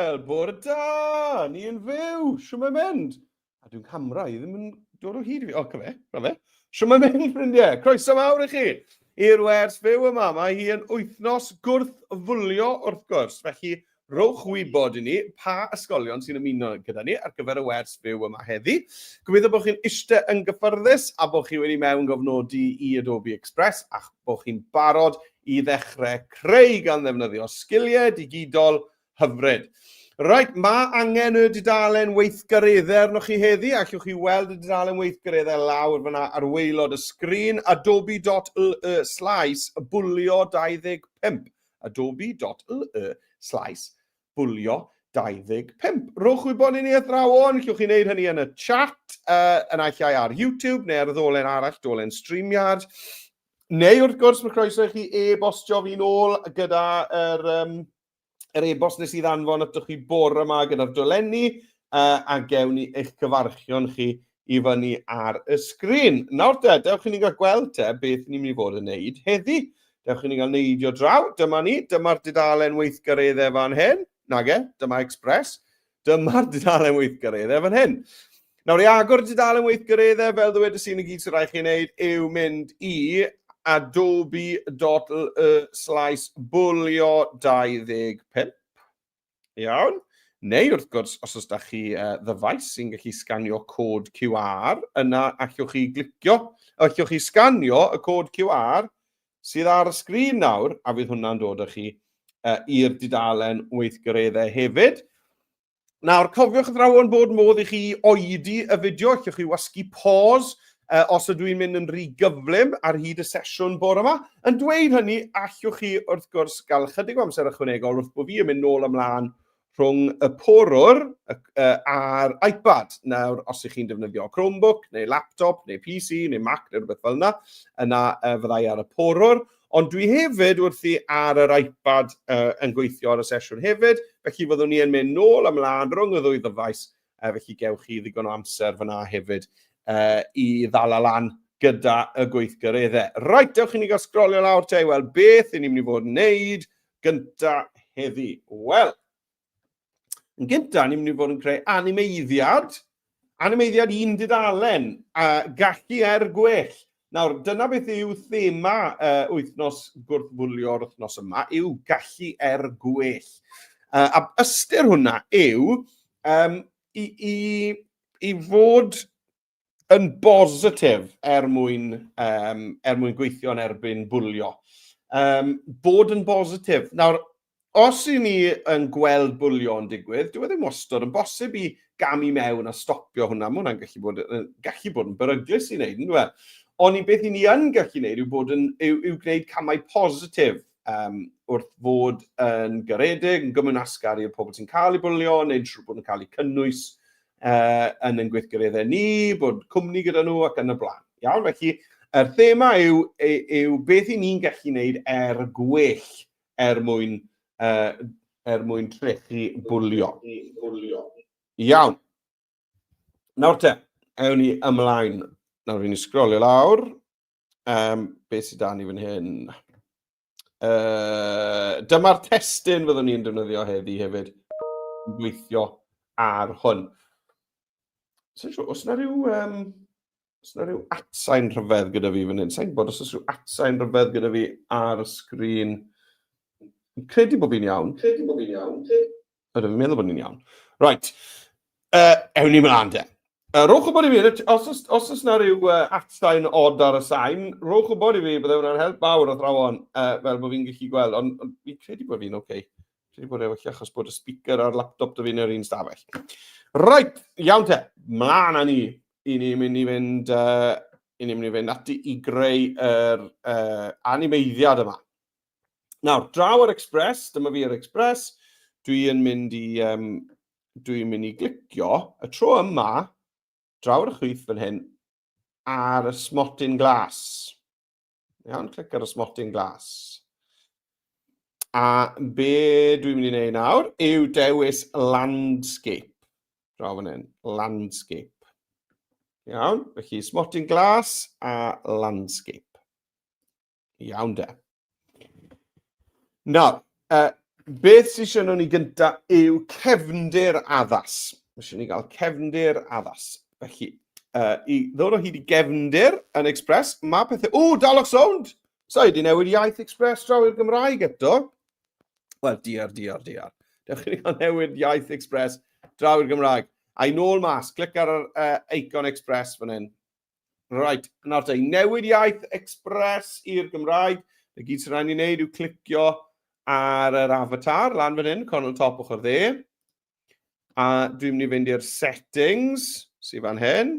Wel, bore da, ni yn fyw, siwm mae'n mynd. A dwi'n camera, i ddim yn dod o hyd i fi. O, cyfe, fe. Siwm mae'n mynd, ffrindiau, croeso mawr i chi. I'r wers fyw yma, mae hi yn wythnos Gwrth-Fwlio wrth gwrs. Felly, rowch wybod i ni pa ysgolion sy'n ymuno gyda ni ar gyfer y wers fyw yma heddi. Gobeithio bod chi'n eistedd yn gyfforddus a bod chi wedi mewn gofnodi i Adobe Express a bod chi'n barod i ddechrau creu gan ddefnyddio sgiliau digidol hyfryd. Reit, mae angen y dudalen weithgareddau arnoch chi heddi, allwch chi weld y dudalen weithgareddau lawr fyna ar waelod y sgrin, adobe.ly/bwlio25. adobe.ly/bwlio25. Rwch wybod i ni athrawon, allwch chi wneud hynny yn y chat, yn allai ar YouTube, neu ar y ddolen arall, dolen StreamYard. Neu wrth gwrs, mae croeso i chi e-bostio fi nôl gyda yr e-bost nes i ddanfon atoch chi bore yma gyda'r dolenni, a gewn ni eich cyfarchion chi i fyny ar y sgrin. Nawr te, dewch i ni gael gweld te beth ni'n mynd i fod yn neud heddi. Dewch i ni gael neidio draw, dyma ni, dyma'r dudalen weithgareddau fan hyn. Nage, dyma Express. Dyma'r dudalen weithgareddau fan hyn. Nawr i agor dudalen weithgareddau, fel ddweud sy'n y gyd sy'n rhaid chi wneud, yw mynd i adobe.ly/bwlio25. Iawn. Neu wrth gwrs, os oes da chi ddyfais sy'n gallu sganio cod QR, yna allwch chi glicio, allwch chi sganio y cod QR sydd ar y sgrin nawr, a fydd hwnna'n dod â chi i'r dudalen weithgareddau hefyd. Nawr, cofiwch athrawon bod modd i chi oedi y fideo, allwch chi wasgu pause, os ydw i'n mynd yn rhy gyflym ar hyd y sesiwn bore yma. Yn dweud hynny, allwch chi wrth gwrs gael chydig o amser ychwanegol wrth bod fi yn mynd nôl ymlaen rhwng y porwr a'r iPad. Nawr, os ych chi'n defnyddio Chromebook, neu laptop, neu PC, neu Mac, neu rhywbeth fel yna, yna fyddai ar y porwr. Ond dwi hefyd wrthi ar yr iPad yn gweithio ar y sesiwn hefyd, felly fyddwn ni yn mynd nôl ymlaen rhwng y ddwy ddyfais, felly gewch chi ddigon o amser fyna hefyd i ddala lan gyda y gweithgareddau. Reit, dewch i ni gael sgrolio lawr te, wel, beth ni'n mynd i fod yn neud gynta heddi? Wel, yn gynta, ni'n mynd i fod yn creu animeiddiad un dudalen, gallu gwell. Nawr, dyna beth yw thema wythnos Gwrth-Fwlio'r wythnos yma, yw gallu gwell. A ystyr hwnna yw i fod yn bositif mwyn gweithio yn erbyn bwlio. Bod yn bositif. Nawr, os i ni yn gweld bwlio yn digwydd, dyw e ddim wastad yn bosib i gamu mewn a stopio hwnna. Mae hwnna'n gallu bod yn beryglus i wneud, ynddo fe? Ond beth i ni yn gallu wneud yw gwneud camau positif wrth fod yn garedig, yn gymwynasgar i'r pobl sy'n cael eu bwlio, neu'n siŵr bod yn cael eu cynnwys yn gweithgareddau ni, bod cwmni gyda nhw ac yn y blaen. Iawn, felly, yr thema yw beth i ni'n gallu wneud gwell mwyn trechu bwlio. Iawn. Nawr te, ewn ni ymlaen. Nawr fi'n sgrolio lawr. Beth sydd da ni fan hyn? Dyma'r testyn fyddwn ni'n defnyddio heddi hefyd. Gweithio ar hwn. Os yna rhyw atsain rhyfedd gyda fi fan hyn? Sa'n gwybod os oes rhyw atsain rhyfedd gyda fi ar y sgrin? Credu bod fi'n iawn. Ydw, fi'n meddwl bod ni'n iawn. Right. Ewn ni mlaen te. Rowch o bod i fi, os oes yna rhyw atsain od ar y sain, rowch o bod i fi, bydde hwnna'n help mawr o thrawon, fel bod fi'n gallu gweld, ond fi'n credu bod fi'n oce. Credu bod efo achos bod y speaker a'r laptop dy fi'n yr un stafell. Right, iawn te, mlaen â ni. I ni'n mynd i fynd ati i greu yr animeiddiad yma. Nawr, draw ar Express, dyma fi ar Express, dwi'n mynd i glicio y tro yma, draw ar y chwith fan hyn, ar y smotyn glas. Iawn, clic ar y smotyn glas. A be dwi'n mynd i wneud nawr yw dewis landscape. Draw fan hyn, landscape. Iawn, felly smotyn glas a landscape. Iawn de. Nawr, beth sy'n eisiau nhw'n ni gyntaf yw cefndir addas. Eisiau ni gael cefndir addas. Felly, i ddod o hyd i gefndir yn Express, mae pethau... O, dalwch sownd! So, i di newid iaith Express draw i'r Gymraeg eto. Wel, diar. Dewch chi gael newid iaith Express draw i'r Gymraeg. A'i nôl mas, clic ar yr eicon Express fan hyn. Right, nawr te, newid iaith Express i'r Gymraeg. Y gyd sy'n rhaid ni wneud yw clicio ar yr avatar, lan fan hyn, cornel top ochr dde. A dwi'n mynd i fynd i'r settings, sydd fan hyn.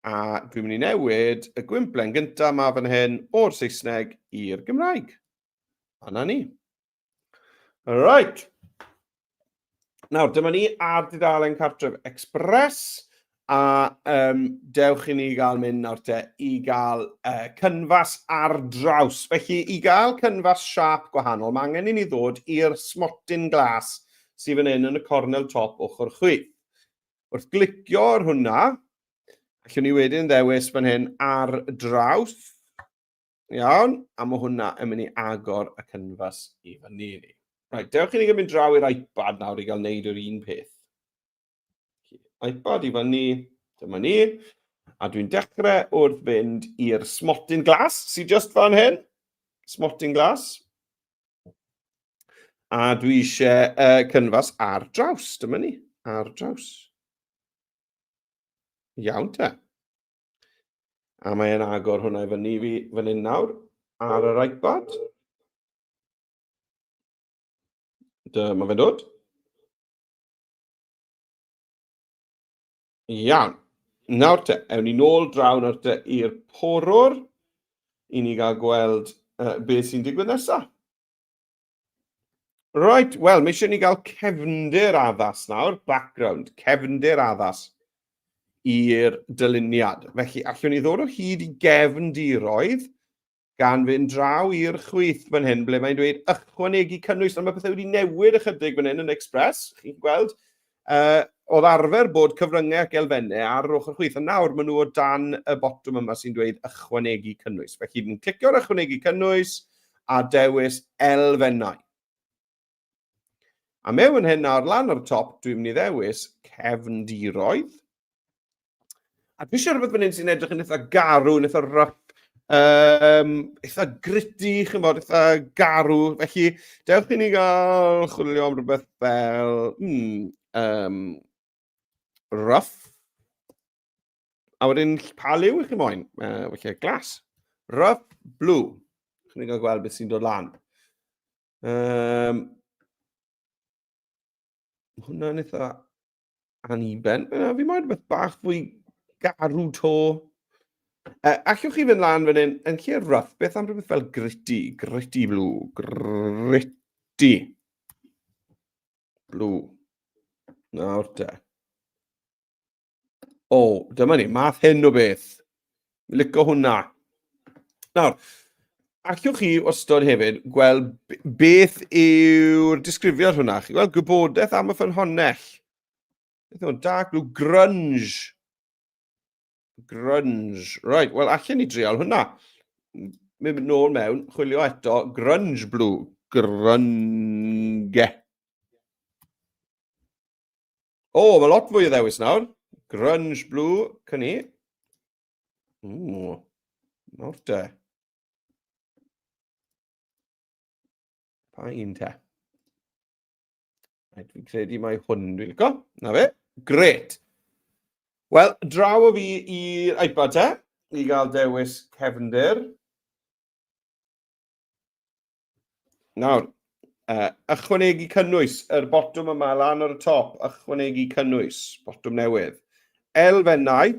A dwi'n mynd i newid y gwymplen gyntaf yma fan hyn o'r Saesneg i'r Gymraeg. A na ni. Right. Nawr, dyma ni ar dudalen cartref Express. A dewch i ni gael mynd nawr te i gael cynfas ar draws. Felly, i gael cynfas siap gwahanol, mae angen i ni ddod i'r smotyn glas sydd fan hyn yn y cornel top ochr chwith. Wrth glicio ar hwnna, allwn ni wedyn ddewis fan hyn ar draws. Iawn, a mae hwnna yn mynd i agor y cynfas i fyny ni. Right, dewch i ni mynd draw i'r iPad nawr i gael wneud yr un peth. iPad i fyny, dyma ni. A dwi'n dechrau wrth fynd i'r smotyn glas sydd just fan hyn. Smotyn glas. A dwi eisiau cynfas ar draws, dyma ni. Ar draws. Iawn te. A mae'n agor hwnna i fyny fi fan hyn nawr. Ar yr iPad. Dyma fe'n dod. Iawn. Nawr te, ewn ni nôl draw nawr te i'r porwr i ni gael gweld beth sy'n digwydd nesaf. Right, wel, mae eisiau ni gael cefndir addas nawr, background, cefndir addas i'r dyluniad. Felly, allwn ni ddod o hyd i gefndiroedd gan fynd draw i'r chwith fan hyn, ble mae'n dweud ychwanegu cynnwys. Ond mae pethau wedi newid ychydig fan hyn yn Express, chi'n gweld. Oedd arfer bod cyfryngau ac elfennau ar ochr chwith, a nawr maen nhw o dan y botwm yma sy'n dweud ychwanegu cynnwys. Felly, ni'n clicio ar ychwanegu cynnwys a dewis elfennau. A mewn hyn nawr lan ar y top, dwi'n mynd i ddewis cefndiroedd. A dwi eisiau rhywbeth fan hyn sy'n edrych yn eitha garw, yn eitha rough, eitha gritty, chi'n bod, eitha garw. Felly, dewch i ni gael chwilio am rhywbeth fel... rough. A wedyn pa liw chi'n moyn? Felly, glas. Rough blue. Chi'n gael gweld beth sy'n dod lan. Hwna'n eitha aniben. Fi moyn rhywbeth bach fwy garw to. Allwch chi fynd lan fan hyn, yn lle rough, beth am rhywbeth fel gritty? Gritty blue. Gritty blue. Nawr te. O, dyma ni, math hyn o beth. Mi'n licio hwnna. Nawr, allwch chi wastod hefyd gweld beth yw'r disgrifiad hwnna. Chi gweld gwybodaeth am y ffynhonnell. Beth yw'n dark blue, grunge. Grunge. Right, wel, allan ni drial hwnna. Mynd nôl mewn, chwilio eto, grunge blue. Grunge. O, mae lot fwy o ddewis nawr. Grunge blue, cynni. Nawr te. Pa un te? Dwi'n credu mai hwn dwi'n licio. Na fe. Gret. Wel, draw o fi i'r iPad te, i gael dewis cefndir. Nawr, ychwanegu cynnwys, yr botwm yma lan ar y top, ychwanegu cynnwys, botwm newydd. Elfennau,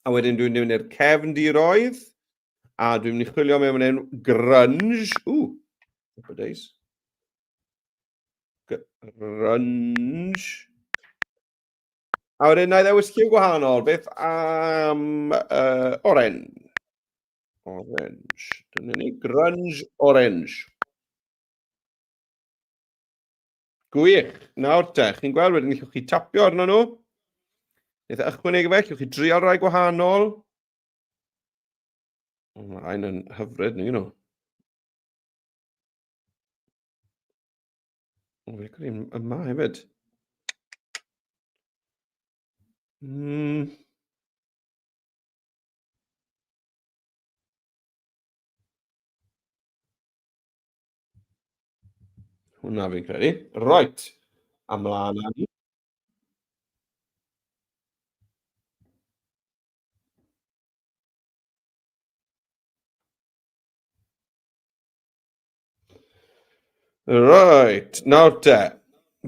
a wedyn dwi'n mynd i'r cefndiroedd, a dwi'n mynd i chwilio mewn yn grunge. Grunge. A wedyn na i ddewis lliw gwahanol, beth am orange. Orange. Dyna ni, grunge orange. Gwych. Nawr te, chi'n gweld wedyn, gallwch chi tapio arno nhw. Nid ychwanegu fe, gallwch chi drio rai gwahanol. Mae'n yn hyfryd, ni nhw. O, fe grym yma hefyd. Hwna fi'n credu. Right. Ymlaen â ni. Right. Nawr te.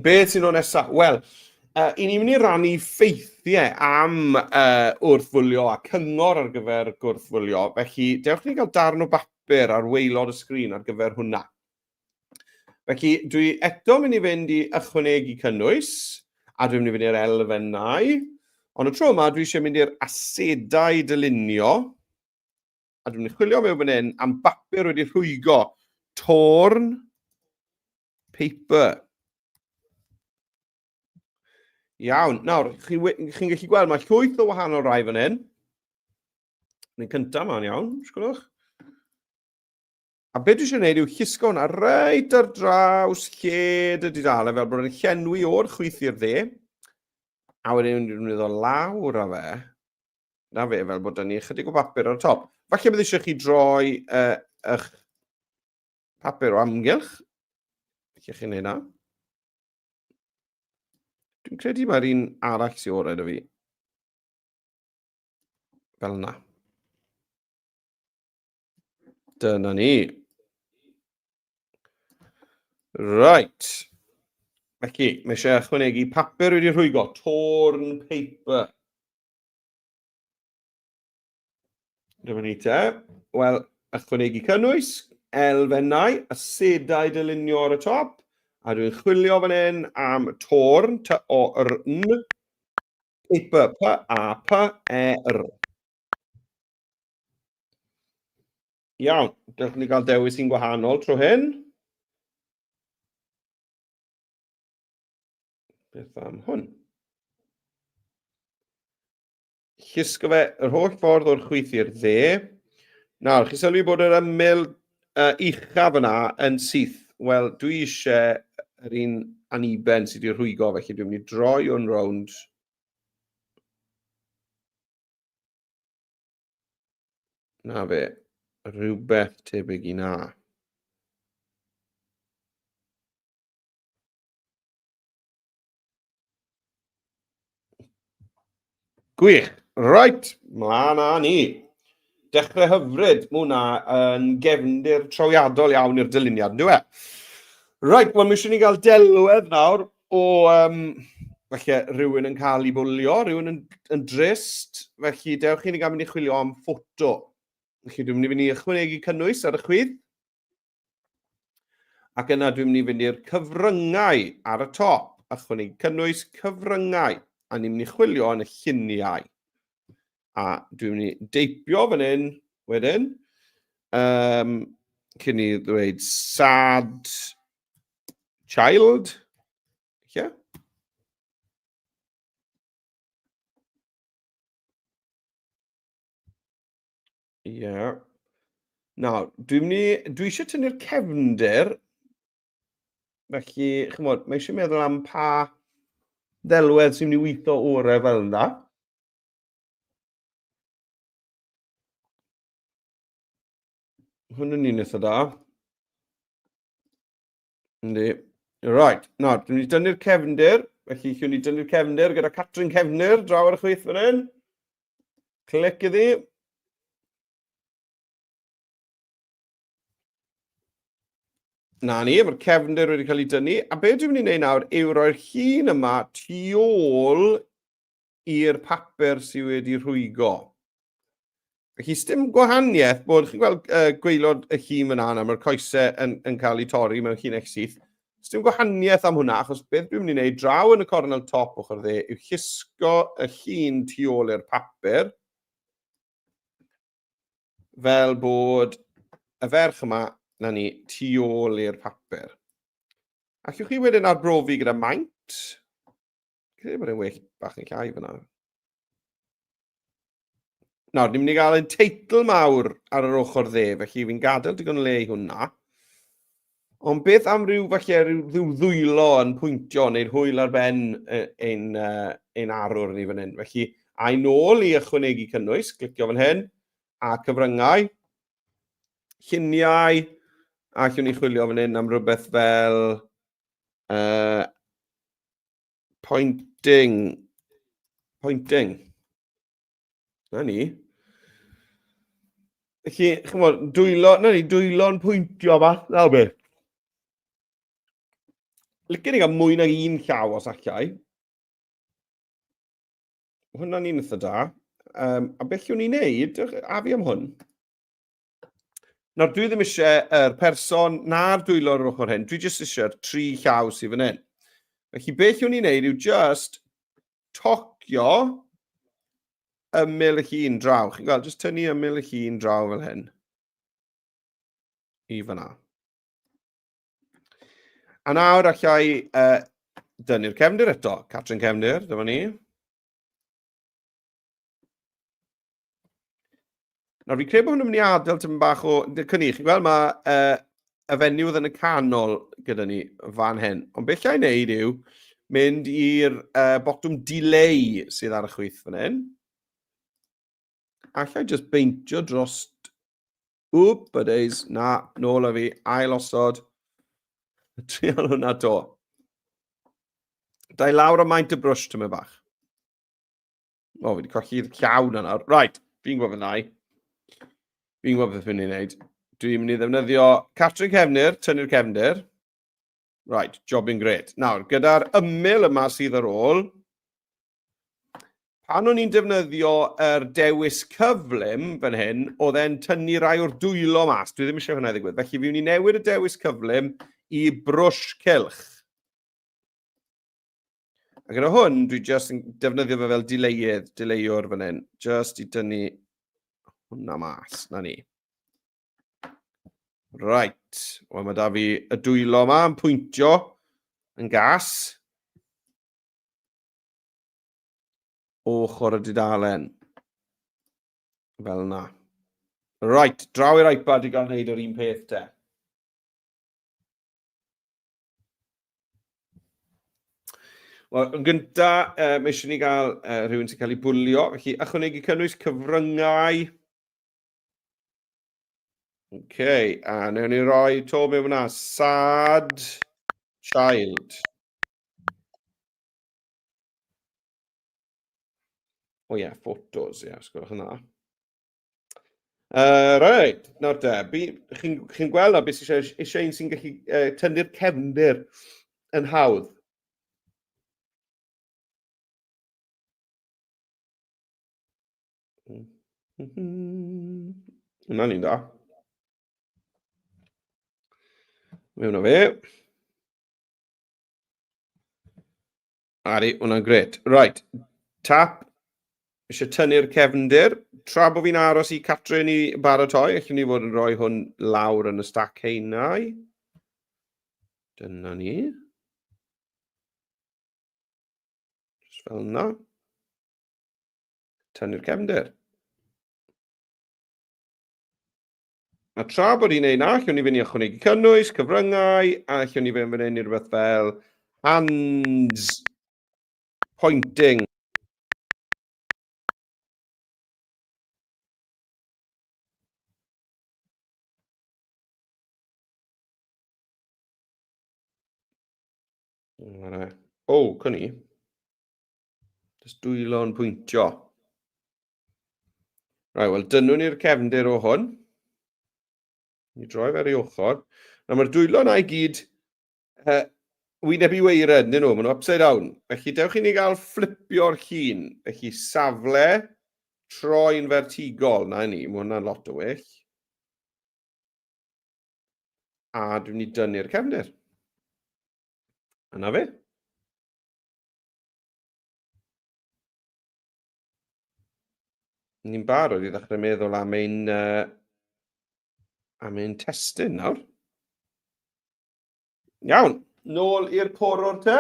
Beth sy'n o nesaf? Wel, i ni'n mynd i rannu ffeithiau am wrth-fwlio a cyngor ar gyfer gwrth-fwlio. Felly, dewch ni gael darn o bapur ar waelod y sgrin ar gyfer hwnna. Felly, dwi eto mynd i fynd i ychwanegu cynnwys, a dwi'n mynd i fynd i'r elfennau. Ond y tro yma, dwi eisiau mynd i'r asedau dylunio, a dwi'n mynd i chwilio mewn fan hyn am bapur wedi rhwygo. Torn paper. Iawn. Nawr, chi'n gallu gweld mae llwyth o wahanol rai fan hyn. Ni'n cyntaf ma'n iawn, sgwylwch. A beth dwi eisiau gwneud yw llusgo hwnna reit ar draws lled y dudalen fel bod yn llenwi o'r chwyth i'r dde. A wedyn dwi'n mynd o lawr a fe. Na fe, fel bod ni chydig o bapur ar y top. Falle bydd eisiau chi droi eich papur o amgylch. Felly chi'n neud na. Dwi'n credu mae'r un arall sy'n orau da fi. Fel yna. Dyna ni. Right. Felly, mae eisiau ychwanegu papur wedi rhwygo. Torn paper. Dyma ni te. Wel, ychwanegu cynnwys, elfennau, asedau dylunio ar y top, a dwi'n chwilio fan hyn am torn, T-O-R-N, paper, P-A-P-E-R. Iawn, dewch ni gael dewis sy'n gwahanol tro hyn. Beth am hwn? Llusgo fe yr holl ffordd o'r chwyth i'r dde. Nawr, chi sylwi bod yr ymyl uchaf yna yn syth. Wel, dwi eisiau yr un aniben sydd wedi rhwygo, felly dwi'n mynd i droi hwn rownd. Na fe, rhywbeth tebyg i na. Gwych. Right, mlaen â ni. Dechrau hyfryd, mae hwnna yn gefndir trawiadol iawn i'r dyluniad, ynddo e? Right, wel, mae eisiau ni gael delwedd nawr o felly rhywun yn cael ei bwlio, rhywun yn drist, felly dewch chi ni gael mynd i chwilio am ffoto. Felly dwi'n mynd i fynd i ychwanegu cynnwys ar y chwydd. Ac yna dwi'n mynd i fynd i'r cyfryngau ar y top. Ychwanegu cynnwys cyfryngau. A ni'n mynd i chwilio yn y lluniau. A dwi'n mynd i deipio fan hyn wedyn. Cyn i ddweud sad child. Yeah. Yeah. Nawr, dwi eisiau tynnu'r cefndir. Felly, chymod, mae eisiau meddwl am pa ddelwedd sy'n mynd i weithio orau fel yna. Hwn yn un eitha da. Yndi. Right. Nawr, dwi'n mynd i dynnu'r cefndir. Felly, chi'n mynd i dynnu'r cefndir gyda catrin cefndir draw ar y chwyth fan hyn. Clic iddi. Na ni, mae'r cefndir wedi cael ei dynnu. A beth dwi'n mynd i wneud nawr yw roi'r llun yma tu ôl i'r papur sydd wedi rhwygo. Felly, sdim gwahaniaeth bod, chi'n gweld gweilod y llun fyna, mae'r coesau yn cael eu torri mewn llun eich syth. Sdim gwahaniaeth am hwnna, achos beth dwi'n mynd i wneud draw yn y cornel top ochr dde yw llusgo y llun tu ôl i'r papur. Fel bod y ferch yma, na ni, tu ôl i'r papur. Allwch chi wedyn arbrofi gyda maint. Credu bod e'n well bach yn llai fyna. Nawr, ni'n mynd i gael ein teitl mawr ar yr ochr dde, felly fi'n gadael digon le i hwnna. Ond beth am ryw ddwylo yn pwyntio neu'r hwyl ar ben ein arwr ni fan hyn. Felly, a'i nôl i ychwanegu cynnwys, clicio fan hyn, a cyfryngau, lluniau, a allwn ni chwilio fan hyn am rhywbeth fel pointing. Na ni. Felly, chymod, dwylo'n pwyntio fa, nawr beth. Licen i gael mwy nag un llaw os allai. Hwna'n un eitha da. A beth yw'n ni'n neud? A fi am hwn. Nawr, dwi ddim eisiau person na'r dwylo ar ochr hyn. Dwi jyst eisiau'r 3 llaw sydd fan hyn. Felly, beth yw'n ni'n neud yw just tocio ymyl y llun draw. Chi'n gweld, just tynnu ymyl y llun draw fel hyn. I fanna. A nawr allai dynnu'r cefndir eto. Catrin cefndir, dyma ni. Nawr, fi'n credu bod hwn yn mynd i adael tym bach o... Cynni, chi'n gweld mae y fenyw yn y canol gyda ni fan hyn. Ond beth llai wneud yw mynd i'r botwm delay sydd ar y chwith fan hyn. Allai just beintio dros... Wp-a-days. Na, nôl a fi. Ail osod. Trial hwnna to. Da i lawr o maint y brwsh tym bach. O, fi wedi colli'r llaw na nawr. Right, fi'n gwybod fyna i. Fi'n gwybod beth fi'n ei wneud. Dwi'n mynd i ddefnyddio catrin cefnir, tynnu'r cefndir. Right, jobbing great. Nawr, gyda'r ymyl yma sydd ar ôl, pan o'n i'n defnyddio dewis cyflym fan hyn, oedd e'n tynnu rai o'r dwylo mas. Dwi ddim eisiau hwnna ddigwydd. Felly, fi'n mynd i newid y dewis cyflym i brwsh cylch. A gyda hwn, dwi jyst yn defnyddio fe fel delaywr fan hyn. Just i dynnu hwnna mas, na ni. Right, wel mae da fi y dwylo yma yn pwyntio yn gas. Ochr y dudalen. Fel yna. Right, draw i'r iPad i gael wneud yr un peth te. Wel, yn gyntaf, mae eisiau ni gael rhywun sy'n cael ei bwlio. Felly, ychwanegu cynnwys cyfryngau. A newn ni roi to mewn fyna. Sad child. O ie, photos, ie, sgwrwch yna. Right, nawr de, chi'n gweld o beth eisiau un sy'n gallu tynnu'r cefndir yn hawdd. Hwna ni'n da. Mewn o fe. Ari, hwnna'n gret. Right, tap. Eisiau tynnu'r cefndir. Tra bod fi'n aros i Catrin i baratoi, allwn ni fod yn rhoi hwn lawr yn y stac heinau. Dyna ni. Just fel yna. Tynnu'r cefndir. A tra bod i'n neud na, allwn ni fynd i ychwanegu cynnwys, cyfryngau, a allwn ni fynd i rhywbeth fel hands pointing. O, cynni. Just dwylo'n pwyntio. Rai, wel, dynwn ni'r cefndir o hwn. Ni droi fe ar ei ochr. Nawr, mae'r dwylo yna i gyd wynebu weired, nyn nhw, maen nhw upside down. Felly, dewch i ni gael flipio'r llun. Felly, safle, troi'n vertigol. Na ni, mae hwnna'n lot o well. A dwi'n mynd i dynnu'r cefndir. Yna fe. Ni'n barod i ddechrau meddwl am ein testyn nawr. Iawn, nôl i'r porwr te.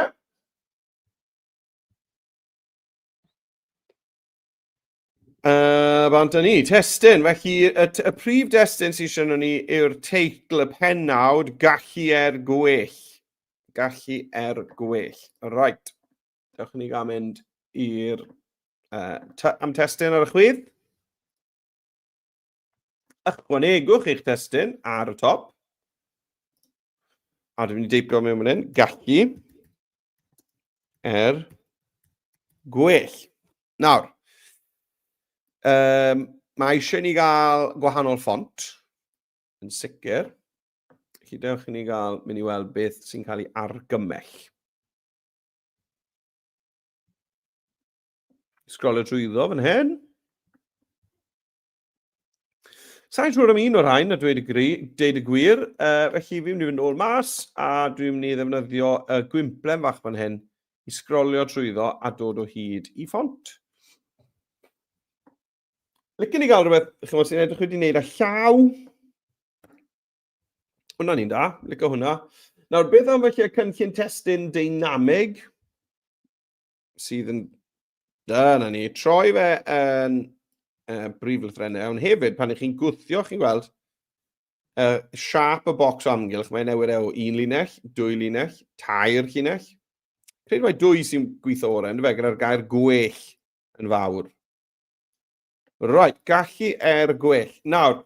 Bant ni, testyn. Felly, y prif destun sy'n siarad ni yw'r teitl, y pennawd, gallu gwell. Gallu gwell. Right. Dewch ni gael mynd i'r am testun ar y chwith. Ychwanegwch eich testun ar y top. A dwi'n mynd i deipio mewn fan hyn. Gallu gwell. Nawr, mae eisiau ni gael gwahanol ffont, yn sicr. Felly dewch i ni gael mynd i weld beth sy'n cael ei argymell. Sgrolio drwyddo fan hyn. Sa'n siŵr am un o'r rhain a dweud y gwir, felly fi'n mynd i fynd ôl mas a dwi'n mynd i ddefnyddio y gwymplem fach fan hyn i sgrolio trwyddo a dod o hyd i ffont. Licen i gael rhywbeth, chymod, sy'n edrych wedi wneud â llaw. Hwna ni'n da, licio hwnna. Nawr, beth am felly cynllun testun dynamig sydd yn... Dyna ni, troi fe yn brif lythrennau, ond hefyd, pan ych chi'n gwthio, chi'n gweld, siap y bocs o amgylch, mae'n newid o 1 linell, 2 linell, 3 llinell. Credu mae 2 sy'n gweithio o'r end, gyda'r gair gwell yn fawr. Right, gallu gwell. Nawr,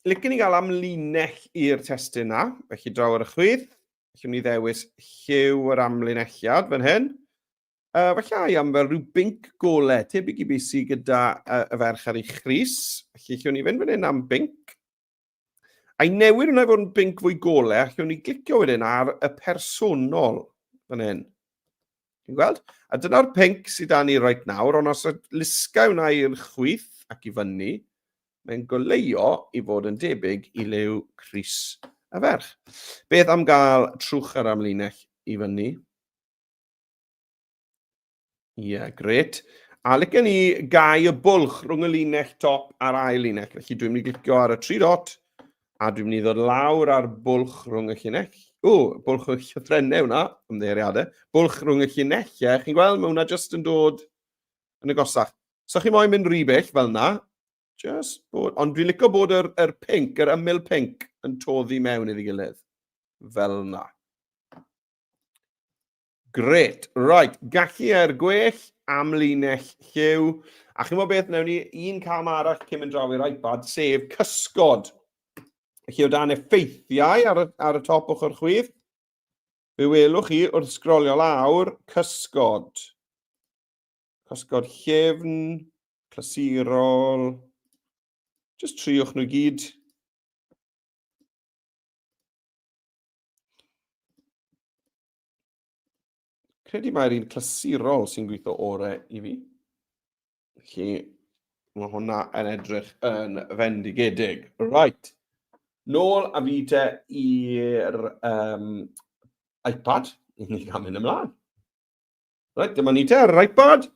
licen ni gael amlinell i'r testun na, felly draw ar y chwith, felly ni ddewis lliw yr amlinelliad fan hyn. Felly am fel rhyw binc golau, tebyg i beth sydd gyda y ferch ar ei chrys. Felly llwn ni fynd fan hyn am binc. A'i newid hwnna fod yn binc fwy golau, llwn ni glicio wedyn ar y personol fan hyn. Chi'n gweld? A dyna'r pinc sydd da ni right nawr, ond os y lusga hwnna i'r chwith ac i fyny, mae'n goleio i fod yn debyg i liw crys y ferch. Beth am gael trwch ar amlinell i fyny? Ie, gret. A licen ni gau y bwlch rhwng y linell top a'r ail linell. Felly dwi'n mynd i glicio ar y 3 dot a dwi'n mynd i ddod lawr ar bwlch rhwng y llinell. Bwlch y llythrennau hwnna, ymddeiriadau. Bwlch rhwng y llinellau. Chi'n gweld, mae hwnna jyst yn dod yn agosach. So chi moyn mynd rhy bell fel yna. Ond dwi'n licio bod yr pink, yr ymyl pink, yn toddi mewn iddi gilydd. Fel yna. Gret. Right, gallu gwell, amlinell lliw. A chi'n meddwl beth, newn ni un cam arall cyn mynd draw i'r iPad, sef cysgod. Felly o dan effeithiau ar y top ochr chwith. Fe welwch chi wrth sgrolio lawr, cysgod. Cysgod llyfn, clasurol. Just triwch nhw gyd. Credu mae'r un clasurol sy'n gweithio orau i fi. Felly, mae hwnna yn edrych yn fendigedig. Right. Nôl a fi te i'r iPad. Ni gael mynd ymlaen. Right, dyma ni te ar yr iPad.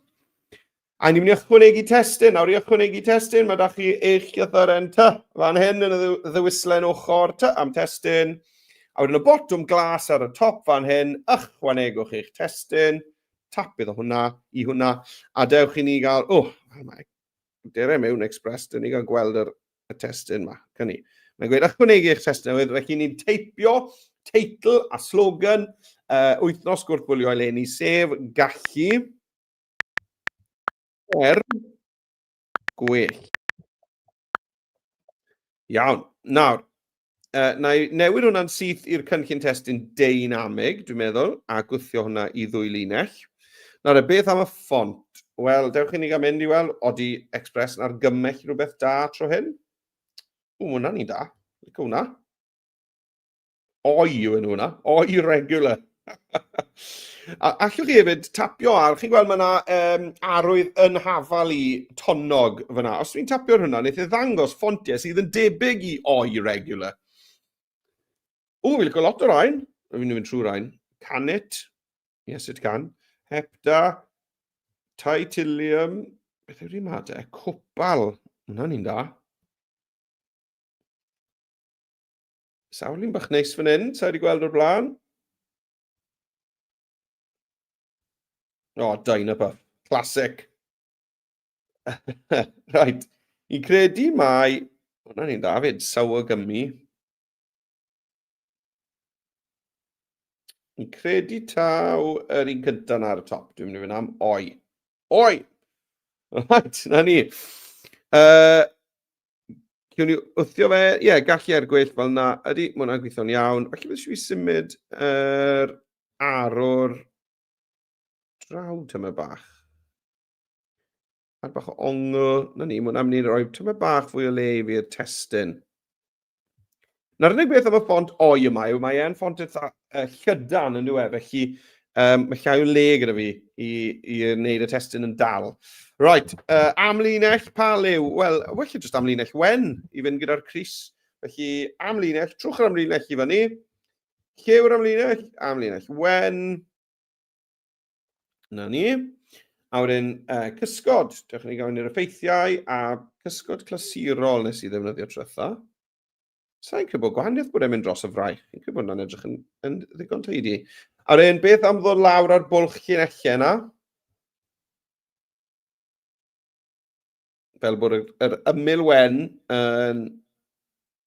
A ni'n mynd i ychwanegu testun. Nawr i ychwanegu testun, mae da chi eich llythyren ty. Fan hyn yn y ddewislen ochr ty am testun. A wedyn y botwm glas ar y top fan hyn, ychwanegwch eich testun, tapiodd o hwnna i hwnna, a dewch i ni gael, mae derau mewn Express, dyn ni gael gweld y testun yma, cynni. Mae'n gweud ychwanegu eich testun, felly ni'n teipio teitl a slogan Wythnos Gwrth-Fwlio eleni, sef gallu gwell. Iawn, nawr. Na i newid hwnna'n syth i'r cynllun testun dynamig, dwi'n meddwl, a gwthio hwnna i 2 linell. Nawr, beth am y ffont? Wel, dewch i ni gael mynd i weld, odi Express yn argymell rhywbeth da tro hyn? Hwnna ni da. Licio hwnna. Oi yw yn hwnna. Oi regular. A allwch chi hefyd tapio ar, chi'n gweld mae yna arwydd yn hafal i tonnog fyna. Os dwi'n tapio ar hwnna, wneud i ddangos ffontiau sydd yn debyg i oi regular. Fi licio lot o'r rhain. Fi'n mynd trwy'r rhain. Canit. Yes, it can. Hepta. Titilium. Beth yw'r un made? Cwpal. Hwna ni'n da. Sawl un bach neis fan hyn, sa wedi gweld o'r blaen. Dyna pa. Classic. Right, i credu mai... Hwna ni'n David, sawa gymi. I credu taw yr un cynta na ar y top. Dwi'n mynd i fynd am oi. Oi! Right, na ni. Cwn ni wthio fe, ie, gallu er gwell fel na. Ydy, mae hwnna'n gweithio'n iawn. Felly beth yw'n symud yr arwr draw tyma bach. Ar bach o ongl. Na ni, mae hwnna'n mynd i roi tyma bach fwy o le i fi'r testyn. Na'r unig beth am y ffont oi yma yw mae e'n ffont eitha llydan yn dweud, felly mae llai o le gyda fi i wneud y testyn yn dal. Right, amlinell pa liw? Wel, well jyst amlinell wen i fynd gyda'r Cris. Felly amlinell, trwch yr amlinell i fyny. Llew'r amlinell wen. Na ni. A wedyn cysgod. Dewch ni gael i'r effeithiau a cysgod clasurol nes i ddefnyddio tretha. Sa'n gwybod gwahaniaeth bod e'n mynd dros y fraich. Fi'n gwybod hwnna'n edrych yn ddigon teidi. A wedyn, beth am ddod lawr ar bwlch llinellau yna? Fel bod yr ymyl wen yn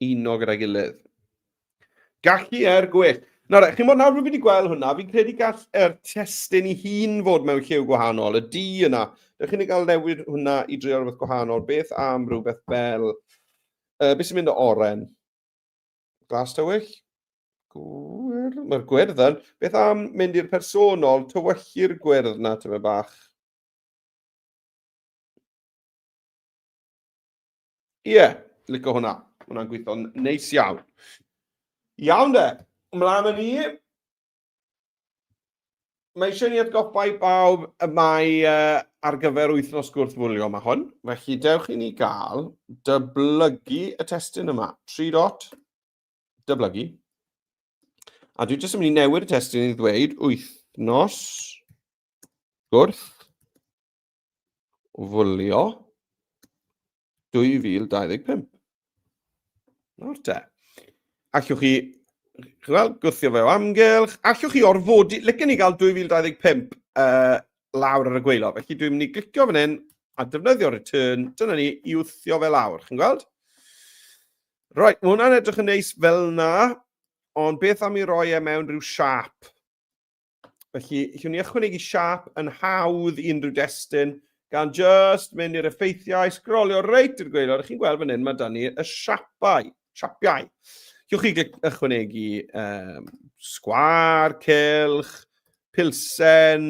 uno gyda'i gilydd. Gallu er gwell. Nawr, chi'n bod nawr rwy'n wedi gweld hwnna, fi'n credu gall yr testyn ei hun fod mewn lliw gwahanol, y D yna. Dych chi'n cael newid hwnna i drio rhywbeth gwahanol. Beth am rhywbeth fel... beth sy'n mynd o oren? Glas tywyll? Mae'r gwyrddyn. Beth am mynd i'r personol, tywyllu'r gwyrdd na tyma bach? Ie, licio hwnna. Hwnna'n gweithio'n neis iawn. Iawn de, ymlaen â ni. Mae eisiau ni atgoffa i bawb y mae ar gyfer wythnos gwrth-fwlio yma hwn. Felly dewch i ni gael dyblygu y testyn yma. 3 dot, dyblygu. A dwi'n jyst yn mynd i newid y testyn i ddweud wythnos gwrth-fwlio 2025. Nawr te. Allwch chi, gwthio fe o amgylch, allwch chi orfodi, licen ni gael 2025 lawr ar y gweilo. Felly dwi'n mynd i glicio fan hyn a defnyddio return, dyna ni i wthio fe lawr, chi'n gweld? Right, mae hwnna'n edrych yn neis fel na, ond beth am i roi e mewn rhyw siap? Felly, llwn ni ychwanegu siap yn hawdd i unrhyw destyn, gan just mynd i'r effeithiau, sgrolio reit i'r gweilod. Chi'n gweld fan hyn, mae da ni y siapiau. Llwch chi ychwanegu sgwar, cylch, pilsen,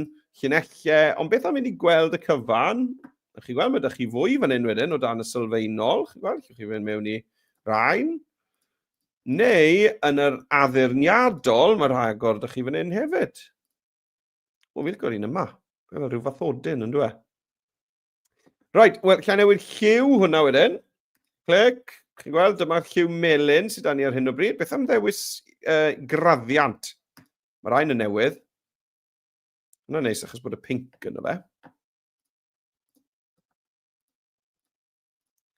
llinellau, ond beth am mynd i gweld y cyfan? Chi'n gweld, mae da chi fwy fan hyn wedyn o dan y sylfaenol. Chi'n gweld, llwch chi fynd mewn i rhain. Neu, yn yr addurniadol, mae'r agor da chi fan hyn hefyd. O, fi'n gweld un yma. Fel rhyw fath odyn, yn dwi? Right, wel, lla newid lliw hwnna wedyn. Clic. Chi'n gweld, dyma'r lliw melyn sydd da ni ar hyn o bryd. Beth am ddewis graddiant? Mae'r rhain yn newydd. Hwna'n neis achos bod y pink yna fe.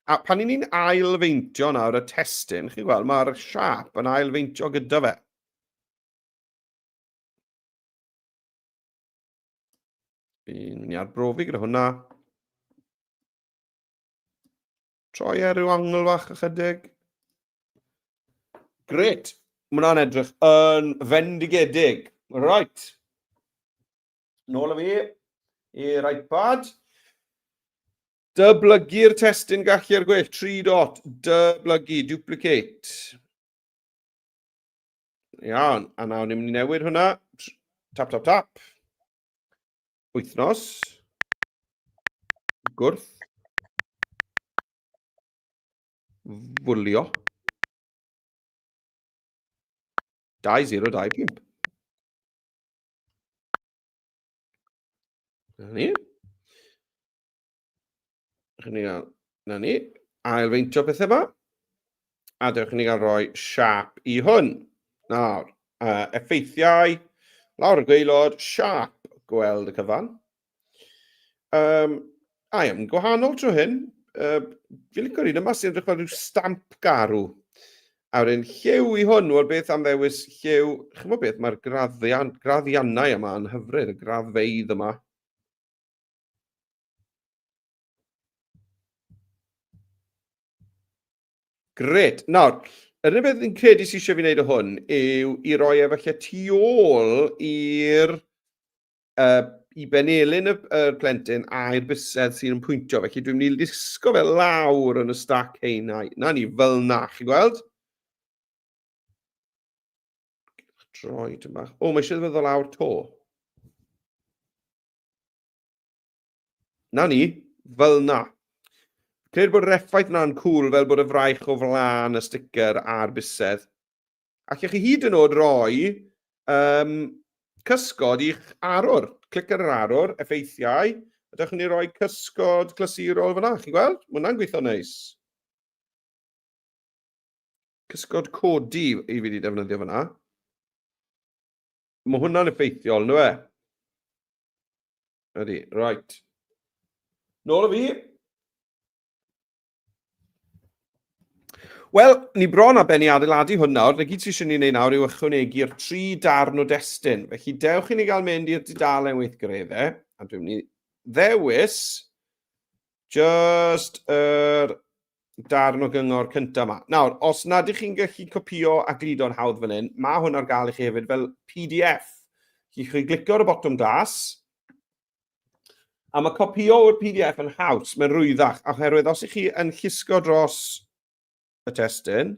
A pan ni'n ailfeintio nawr y testyn, chi'n gweld, mae'r siap yn ailfeintio gyda fe. Fi'n mynd i arbrofi gyda hwnna. Troi rhyw angl fach ychydig. Gret. Mae hwnna'n edrych yn fendigedig. Right. Nôl â fi i'r iPad. Dyblygu'r testyn gallu ar gwell. 3 dot. Dyblygu. Duplicate. Iawn. A nawr ni'n mynd i newid hwnna. Tap, tap, tap. Wythnos. Gwrth-Fwlio. 2025. Na ni. Na ni. Ailfeintio pethau yma. A dewch ni gael rhoi siap i hwn. Nawr, effeithiau, lawr y gweilod, siap, gweld y cyfan. A iawn, gwahanol trwy hyn. Fi'n licio'r un yma sy'n edrych fel rhyw stamp garw. A wedyn lliw i hwn, wel beth am ddewis lliw, chi'n gwybod beth, mae'r graddiannau yma yn hyfryd, y graddfeidd yma. Gret. Nawr, yr unig beth fi'n credu sy'n eisiau fi wneud o hwn yw i roi e falle tu ôl i'r i benelyn y plentyn a'r bysedd sy'n pwyntio. Felly dwi'n mynd i lusgo fe lawr yn y stac heinau. Na ni, fel na, chi gweld? Droi tym bach. O, mae eisiau ddod o lawr to. Na ni, fel na. Credu bod yr effaith yna'n cwl fel bod y fraich o flan y sticker a'r bysedd. Allwch chi hyd yn oed roi cysgod i'ch arwr. Clic ar yr arwr, effeithiau. Ydych chi'n rhoi cysgod clasurol fyna, chi gweld? Mae hwnna'n gweithio neis. Cysgod codi i fi wedi defnyddio fyna. Mae hwnna'n effeithiol, nhw e? Ydy, right. Nôl o fi. Wel, ni bron a ben i adeiladu hwn nawr. Na gyd sy'n eisiau ni wneud nawr yw ychwanegu'r 3 darn o destun. Felly, dewch i ni gael mynd i'r dudalen weithgareddau. A dwi'n mynd i ddewis just yr darn o gyngor cyntaf yma. Nawr, os nad ych chi'n gallu copio a glido'n hawdd fan hyn, mae hwn ar gael i chi hefyd fel PDF. Chi glicio ar y botwm glas, a mae copio o'r PDF yn haws, mae'n rwyddach, oherwydd os ych chi yn llusgo dros y testyn,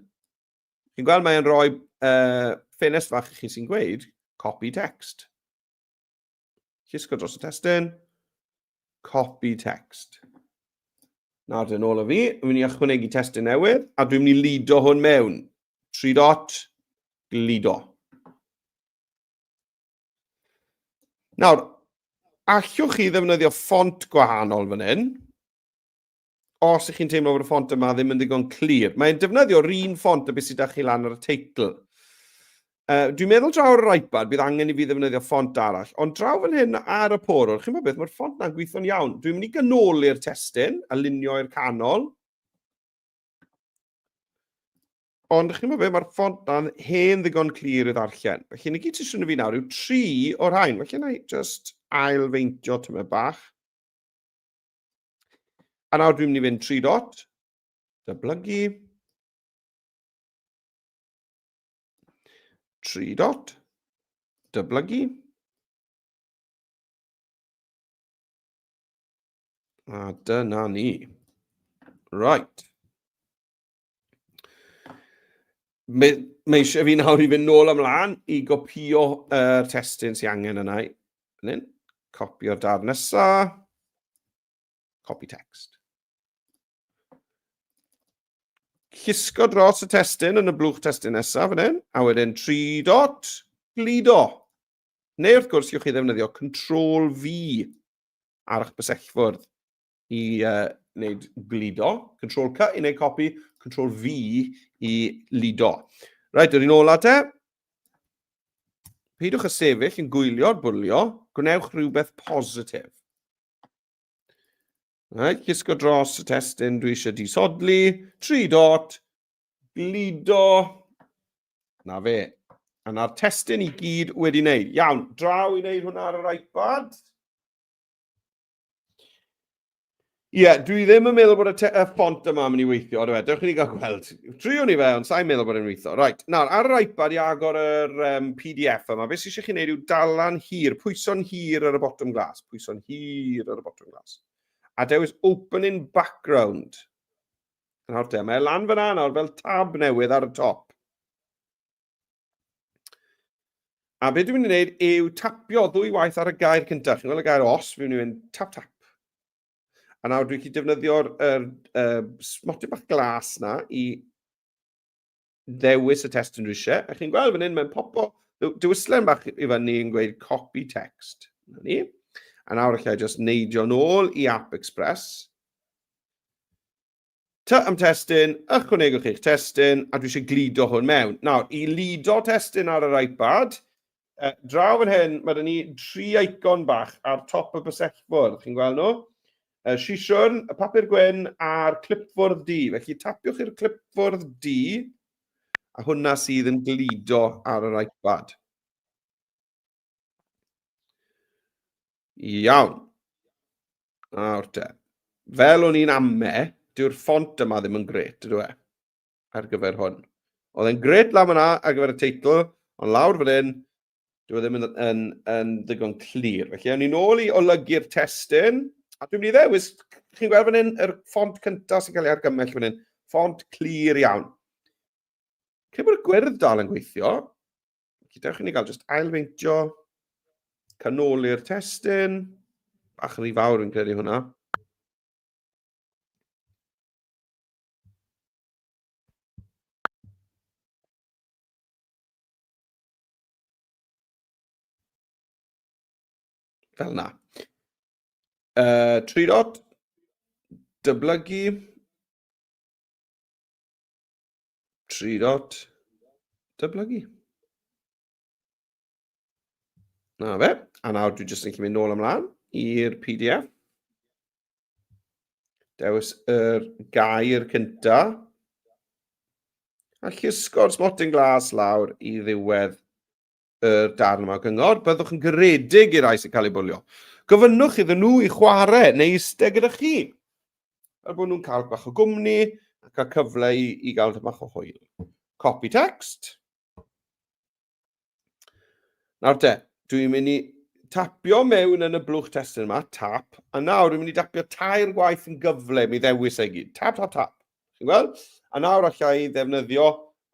chi'n gweld mae'n rhoi ffenest fach i chi sy'n gweud copy text. Llusgo dros y testyn, copy text. Nawr dyn ôl o fi, dwi'n mynd i ychwanegu testyn newydd, a dwi'n mynd i lido hwn mewn. 3 dot, lido. Nawr, allwch chi ddefnyddio ffont gwahanol fan hyn, os ych chi'n teimlo bod y ffont yma ddim yn ddigon clir. Mae'n defnyddio'r un ffont y beth sydd â chi lan ar y teitl. Dwi'n meddwl draw ar yr iPad, bydd angen i fi ddefnyddio ffont arall. Ond draw fan hyn ar y porwr, chi'n meddwl beth, mae'r ffont na'n gweithio'n iawn. Dwi'n mynd i ganoli'r testyn, a lunio i'r canol. Ond chi'n meddwl beth, mae'r ffont na'n hen ddigon clir i ddarllen. Felly, ni gyd sy'n fi nawr yw 3 o'r rhain. Felly, na i just ailfeintio tyma bach. A nawr dwi'n mynd i fynd 3 dot, dyblygu, 3 dot, dyblygu, a dyna ni. Right. Mae eisiau fi nawr i fynd nôl ymlaen i gopio testyn sy'n angen yna. Copio'r darn nesa, copy text. Llusgo dros y testyn yn y blwch testyn nesaf fan hyn, a wedyn 3 dot, glido. Neu wrth gwrs, yw'ch chi ddefnyddio Ctrl-V ar eich bysellfwrdd i wneud glido. Ctrl-C i wneud copi, Ctrl-V i lido. Reit, yr un ola te. Peidwch y sefyll yn gwylio'r bwlio, gwnewch rhywbeth positif. Right, llusgo dros y testyn dwi eisiau disodli, 3 dot, glido, na fe. A na'r testyn i gyd wedi wneud. Iawn, draw i wneud hwnna ar yr iPad. Ie, dwi ddim yn meddwl bod y ffont yma yn mynd i weithio, dewch chi ni gael gweld. Triwn ni fe, ond sa'n meddwl bod e'n weithio. Right, nawr, ar yr iPad i agor yr PDF yma, beth sy'n eisiau chi wneud yw dalan hir, pwyso'n hir ar y bottom glas, pwyso'n hir ar y bottom glas. A dewis open in background. Nawr te, mae lan fyna nawr fel tab newydd ar y top. A beth dwi'n mynd i wneud yw tapio 2 waith ar y gair cyntaf. Chi'n gweld y gair os, fi'n mynd i fynd tap tap. A nawr dwi'n gallu defnyddio'r smotio bach glas na i ddewis y testyn dwi eisiau. A chi'n gweld fan hyn, mae'n popo, dywyslen bach i fyny yn gweud copy text. A nawr allai just neidio nôl i App Express. Am testyn, ychwanegwch eich testyn, a dwi eisiau glido hwn mewn. Nawr, i lido testyn ar yr iPad, draw fan hyn, mae ni 3 icon bach ar top y bysellfwrdd. Chi'n gweld nhw? Sisiwn, y papur gwyn a'r clipfwrdd D. Felly tapiwch i'r clipfwrdd D, a hwnna sydd yn glido ar yr iPad. Iawn. Nawr te. Fel o'n i'n ame, dyw'r ffont yma ddim yn gret, ydw e? ar gyfer hwn. Oedd e'n gret lam yna ar gyfer y teitl, ond lawr fan hyn, dyw e ddim yn ddigon clir. Felly, awn ni nôl i olygu'r testyn, a dwi'n mynd i ddewis, chi'n gweld fan hyn, yr ffont cyntaf sy'n cael ei argymell fan hyn, ffont clir iawn. Cyn bod y gwyrdd dal yn gweithio, dewch i ni gael just ailfeintio, canoli'r testyn, bach yn rhy fawr yn credu hwnna. Fel yna. 3 dot, dyblygu, 3 dot, dyblygu. Na fe, a nawr dwi jyst yn mynd nôl ymlaen i'r PDF. Dewis yr gair cynta. A llusgo'r smotyn glas lawr i ddiwedd y darn yma gyngor. Byddwch yn garedig i'r rai sy'n cael ei bwlio. Gofynnwch iddyn nhw i chwarae neu eistedd gyda chi. Er bod nhw'n cael bach o gwmni a cael cyfle i gael bach o hwyl. Copy text. Nawr te, dwi'n mynd i tapio mewn yn y blwch testyn yma, tap, a nawr dwi'n mynd i tapio 3 gwaith yn gyflym i ddewis ei gyd. Tap, tap, tap. Chi'n gweld? A nawr allai ddefnyddio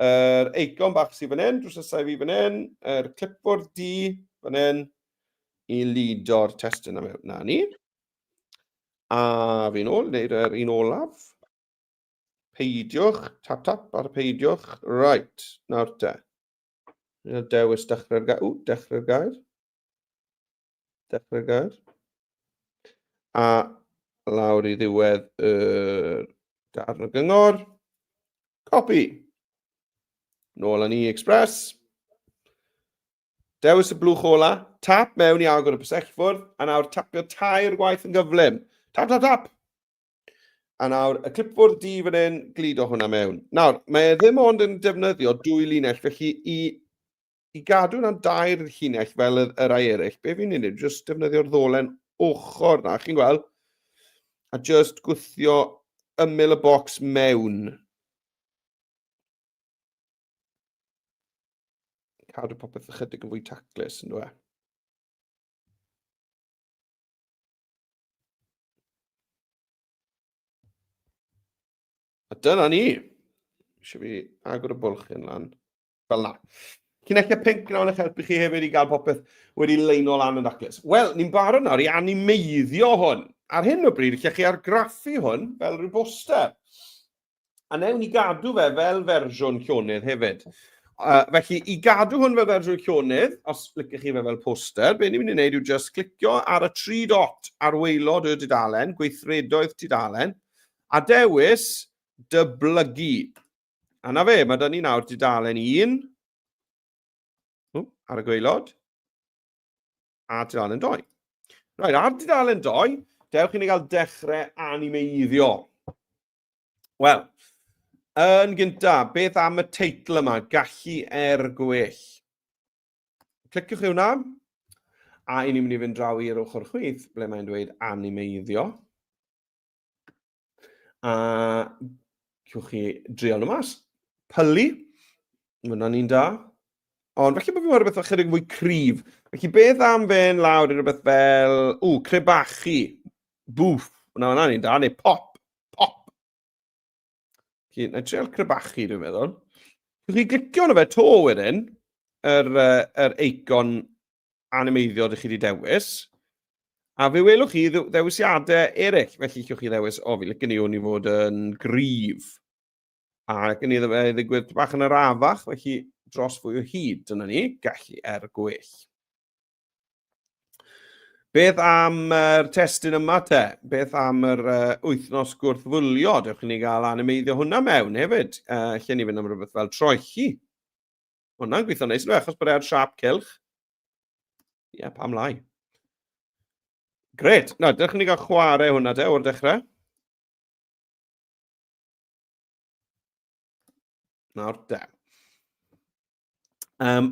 yr eicon bach sydd fan hyn, drwsysau fi fan hyn, yr clipboard D fan hyn, i lido'r testyn yma mewn. Na ni. A fi'n ôl, wneud yr un olaf. Peidiwch, tap, tap ar y peidiwch. Right, nawr te. Dewis dechrau'r gair. Dechrau'r gair. Dechrau'r gair. A lawr i ddiwedd y darn y gyngor. Copy. Nôl yn Express. Dewis y blwch ola. Tap mewn i agor y bysellfwrdd. A nawr tapio 3 gwaith yn gyflym. Tap, tap, tap. A nawr, y clipboard D fan hyn, glido hwnna mewn. Nawr, mae ddim ond yn defnyddio 2 linell, felly i gadw yna'n 2 llinell fel y rai eraill, be fi'n unig, jyst defnyddio'r ddolen ochr na, chi'n gweld? A jyst gwthio ymyl y bocs mewn. Cadw popeth ychydig yn fwy taclus, yn dweud. A dyna ni. Eisiau fi agor y bwlch yn lan. Fel na. Llinellau pink nawr yn helpu chi hefyd i gael popeth wedi leino lan yn daclus. Wel, ni'n barod nawr i animeiddio hwn. Ar hyn o bryd, lle chi argraffu hwn fel rhyw poster. A newn ni gadw fe fel fersiwn llonydd hefyd. Felly, i gadw hwn fel fersiwn llonydd, os licech chi fe fel poster, be ni'n mynd i wneud yw just clicio ar y 3 dot ar waelod y dudalen, gweithredoedd tudalen, a dewis dyblygu. A na fe, mae dyn ni nawr dudalen 1, ar y gwaelod, a dudalen 2. Right, ar dudalen 2, dewch i ni gael dechrau animeiddio. Wel, yn gyntaf, beth am y teitl yma, gallu gwell. Cliciwch i hwnna, a ni'n mynd i fynd draw i'r ochr chwith, ble mae'n dweud animeiddio. A cwch chi drial nhw mas. Pylu, hwnna ni'n da. Ond felly bod fi'n rhywbeth ychydig fwy cryf. Felly beth am fe'n lawr i rhywbeth fel, crebachu, bwff, hwnna ni'n da, neu pop. Felly, na drial crebachu dwi'n meddwl. Cwch chi glicio na fe to wedyn, yr eicon animeiddio ydych chi wedi dewis. A fe welwch chi ddewisiadau eraill, felly cwch chi ddewis, fi licen i hwn i fod yn gryf. A gen i ddigwydd bach yn yr afach, felly dros fwy o hyd, dyna ni, gallu gwell. Beth am yr testyn yma te? Beth am yr wythnos Gwrth-Fwlio? Dewch i ni gael animeiddio hwnna mewn hefyd. Lle ni fynd am rhywbeth fel troelli. Hwnna'n gweithio neis, achos bod e'r siap cylch. Ie, pam lai. Gret. Nawr, dewch i ni gael chwarae hwnna te o'r dechrau. Nawr de.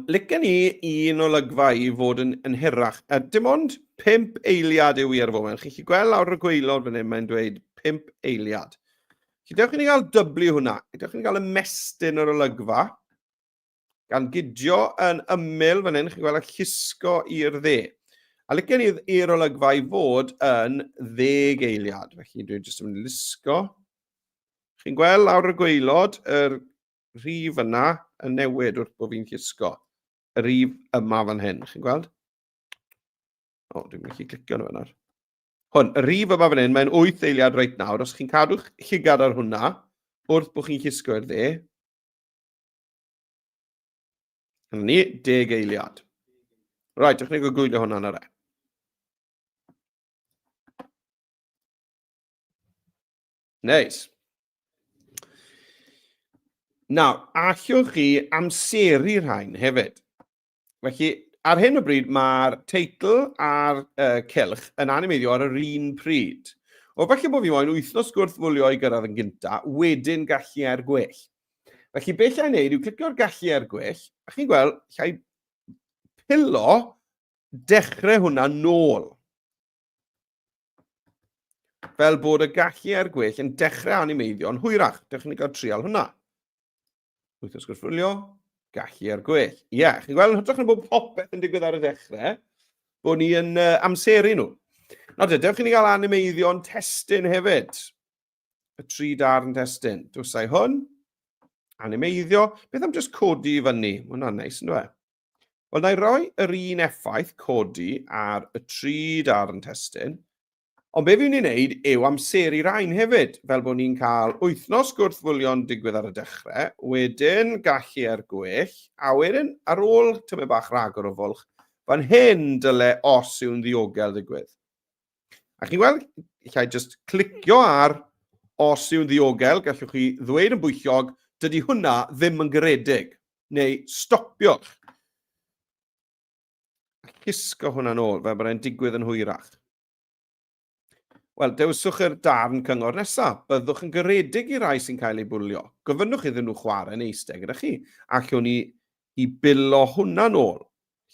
Licen ni un olygfa i fod yn hirach. Dim ond 5 eiliad yw i ar y foment. Chi'n gallu gweld lawr y gwaelod fan hyn, mae'n dweud 5 eiliad. Dewch i ni gael W hwnna. Dewch i ni gael ymestyn yr olygfa. Gan gydio yn ymyl fan hyn, chi'n gweld y llusgo i'r dde. A licen i'r olygfa i fod yn 10 eiliad. Felly dwi'n jyst yn mynd i lusgo. Chi'n gweld lawr y gwaelod, yr rhif yna yn newid wrth bod fi'n llusgo. Y rhif yma fan hyn, chi'n gweld? O, dwi'n gallu clicio nhw yna. Hwn, y rhif yma fan hyn, mae'n 8 eiliad reit nawr. Os chi'n cadw llygad ar hwnna, wrth bod chi'n llusgo i'r dde, yna ni, 10 eiliad. Right, dewch ni gwylio hwnna yn yr e. Neis. Nawr, allwch chi amseru rhain hefyd. Felly, ar hyn o bryd, mae'r teitl a'r cylch yn animeiddio ar yr un pryd. O falle bod fi moyn wythnos gwrth-fwlio i gyrraedd yn gynta, wedyn gallu er gwell. Felly, beth llai wneud yw clicio'r gallu er gwell, a chi'n gweld, llai pilo dechrau hwnna nôl. Fel bod y gallu er gwell yn dechrau animeiddio'n hwyrach. Dewch ni gael trial hwnna. Wythnos Gwrth-Fwlio, gallu er gwell. Ie, chi'n gweld yn hytrach na bod popeth yn digwydd ar y dechrau, bod ni yn amseru nhw. Nawr dewch ni gael animeiddio'n testyn hefyd. Y 3 darn testyn. Dwysau hwn, animeiddio. Beth am jyst codi i fyny? Mae hwnna'n neis, ynddo e? Wel, na i roi yr un effaith codi ar y 3 darn testyn. Ond be fi'n wneud yw amseru rhain hefyd, fel bod ni'n cael wythnos gwrth-fwlio'n digwydd ar y dechrau, wedyn gallu er gwell, a wedyn ar ôl tymed bach rhagor o fwlch, fan hyn dyle os yw'n ddiogel ddigwydd. A chi'n gweld, llai jyst clicio ar os yw'n ddiogel, gallwch chi ddweud yn bwyllog, dydy hwnna ddim yn garedig, neu stopiwch. A llusgo hwnna nôl, fel bod e'n digwydd yn hwyrach. Wel, dewswch yr darn cyngor nesaf. Byddwch yn garedig i rai sy'n cael ei bwlio. Gofynnwch iddyn nhw chwarae yn eistedd gyda chi. Allwn ni i bilo hwnna nôl.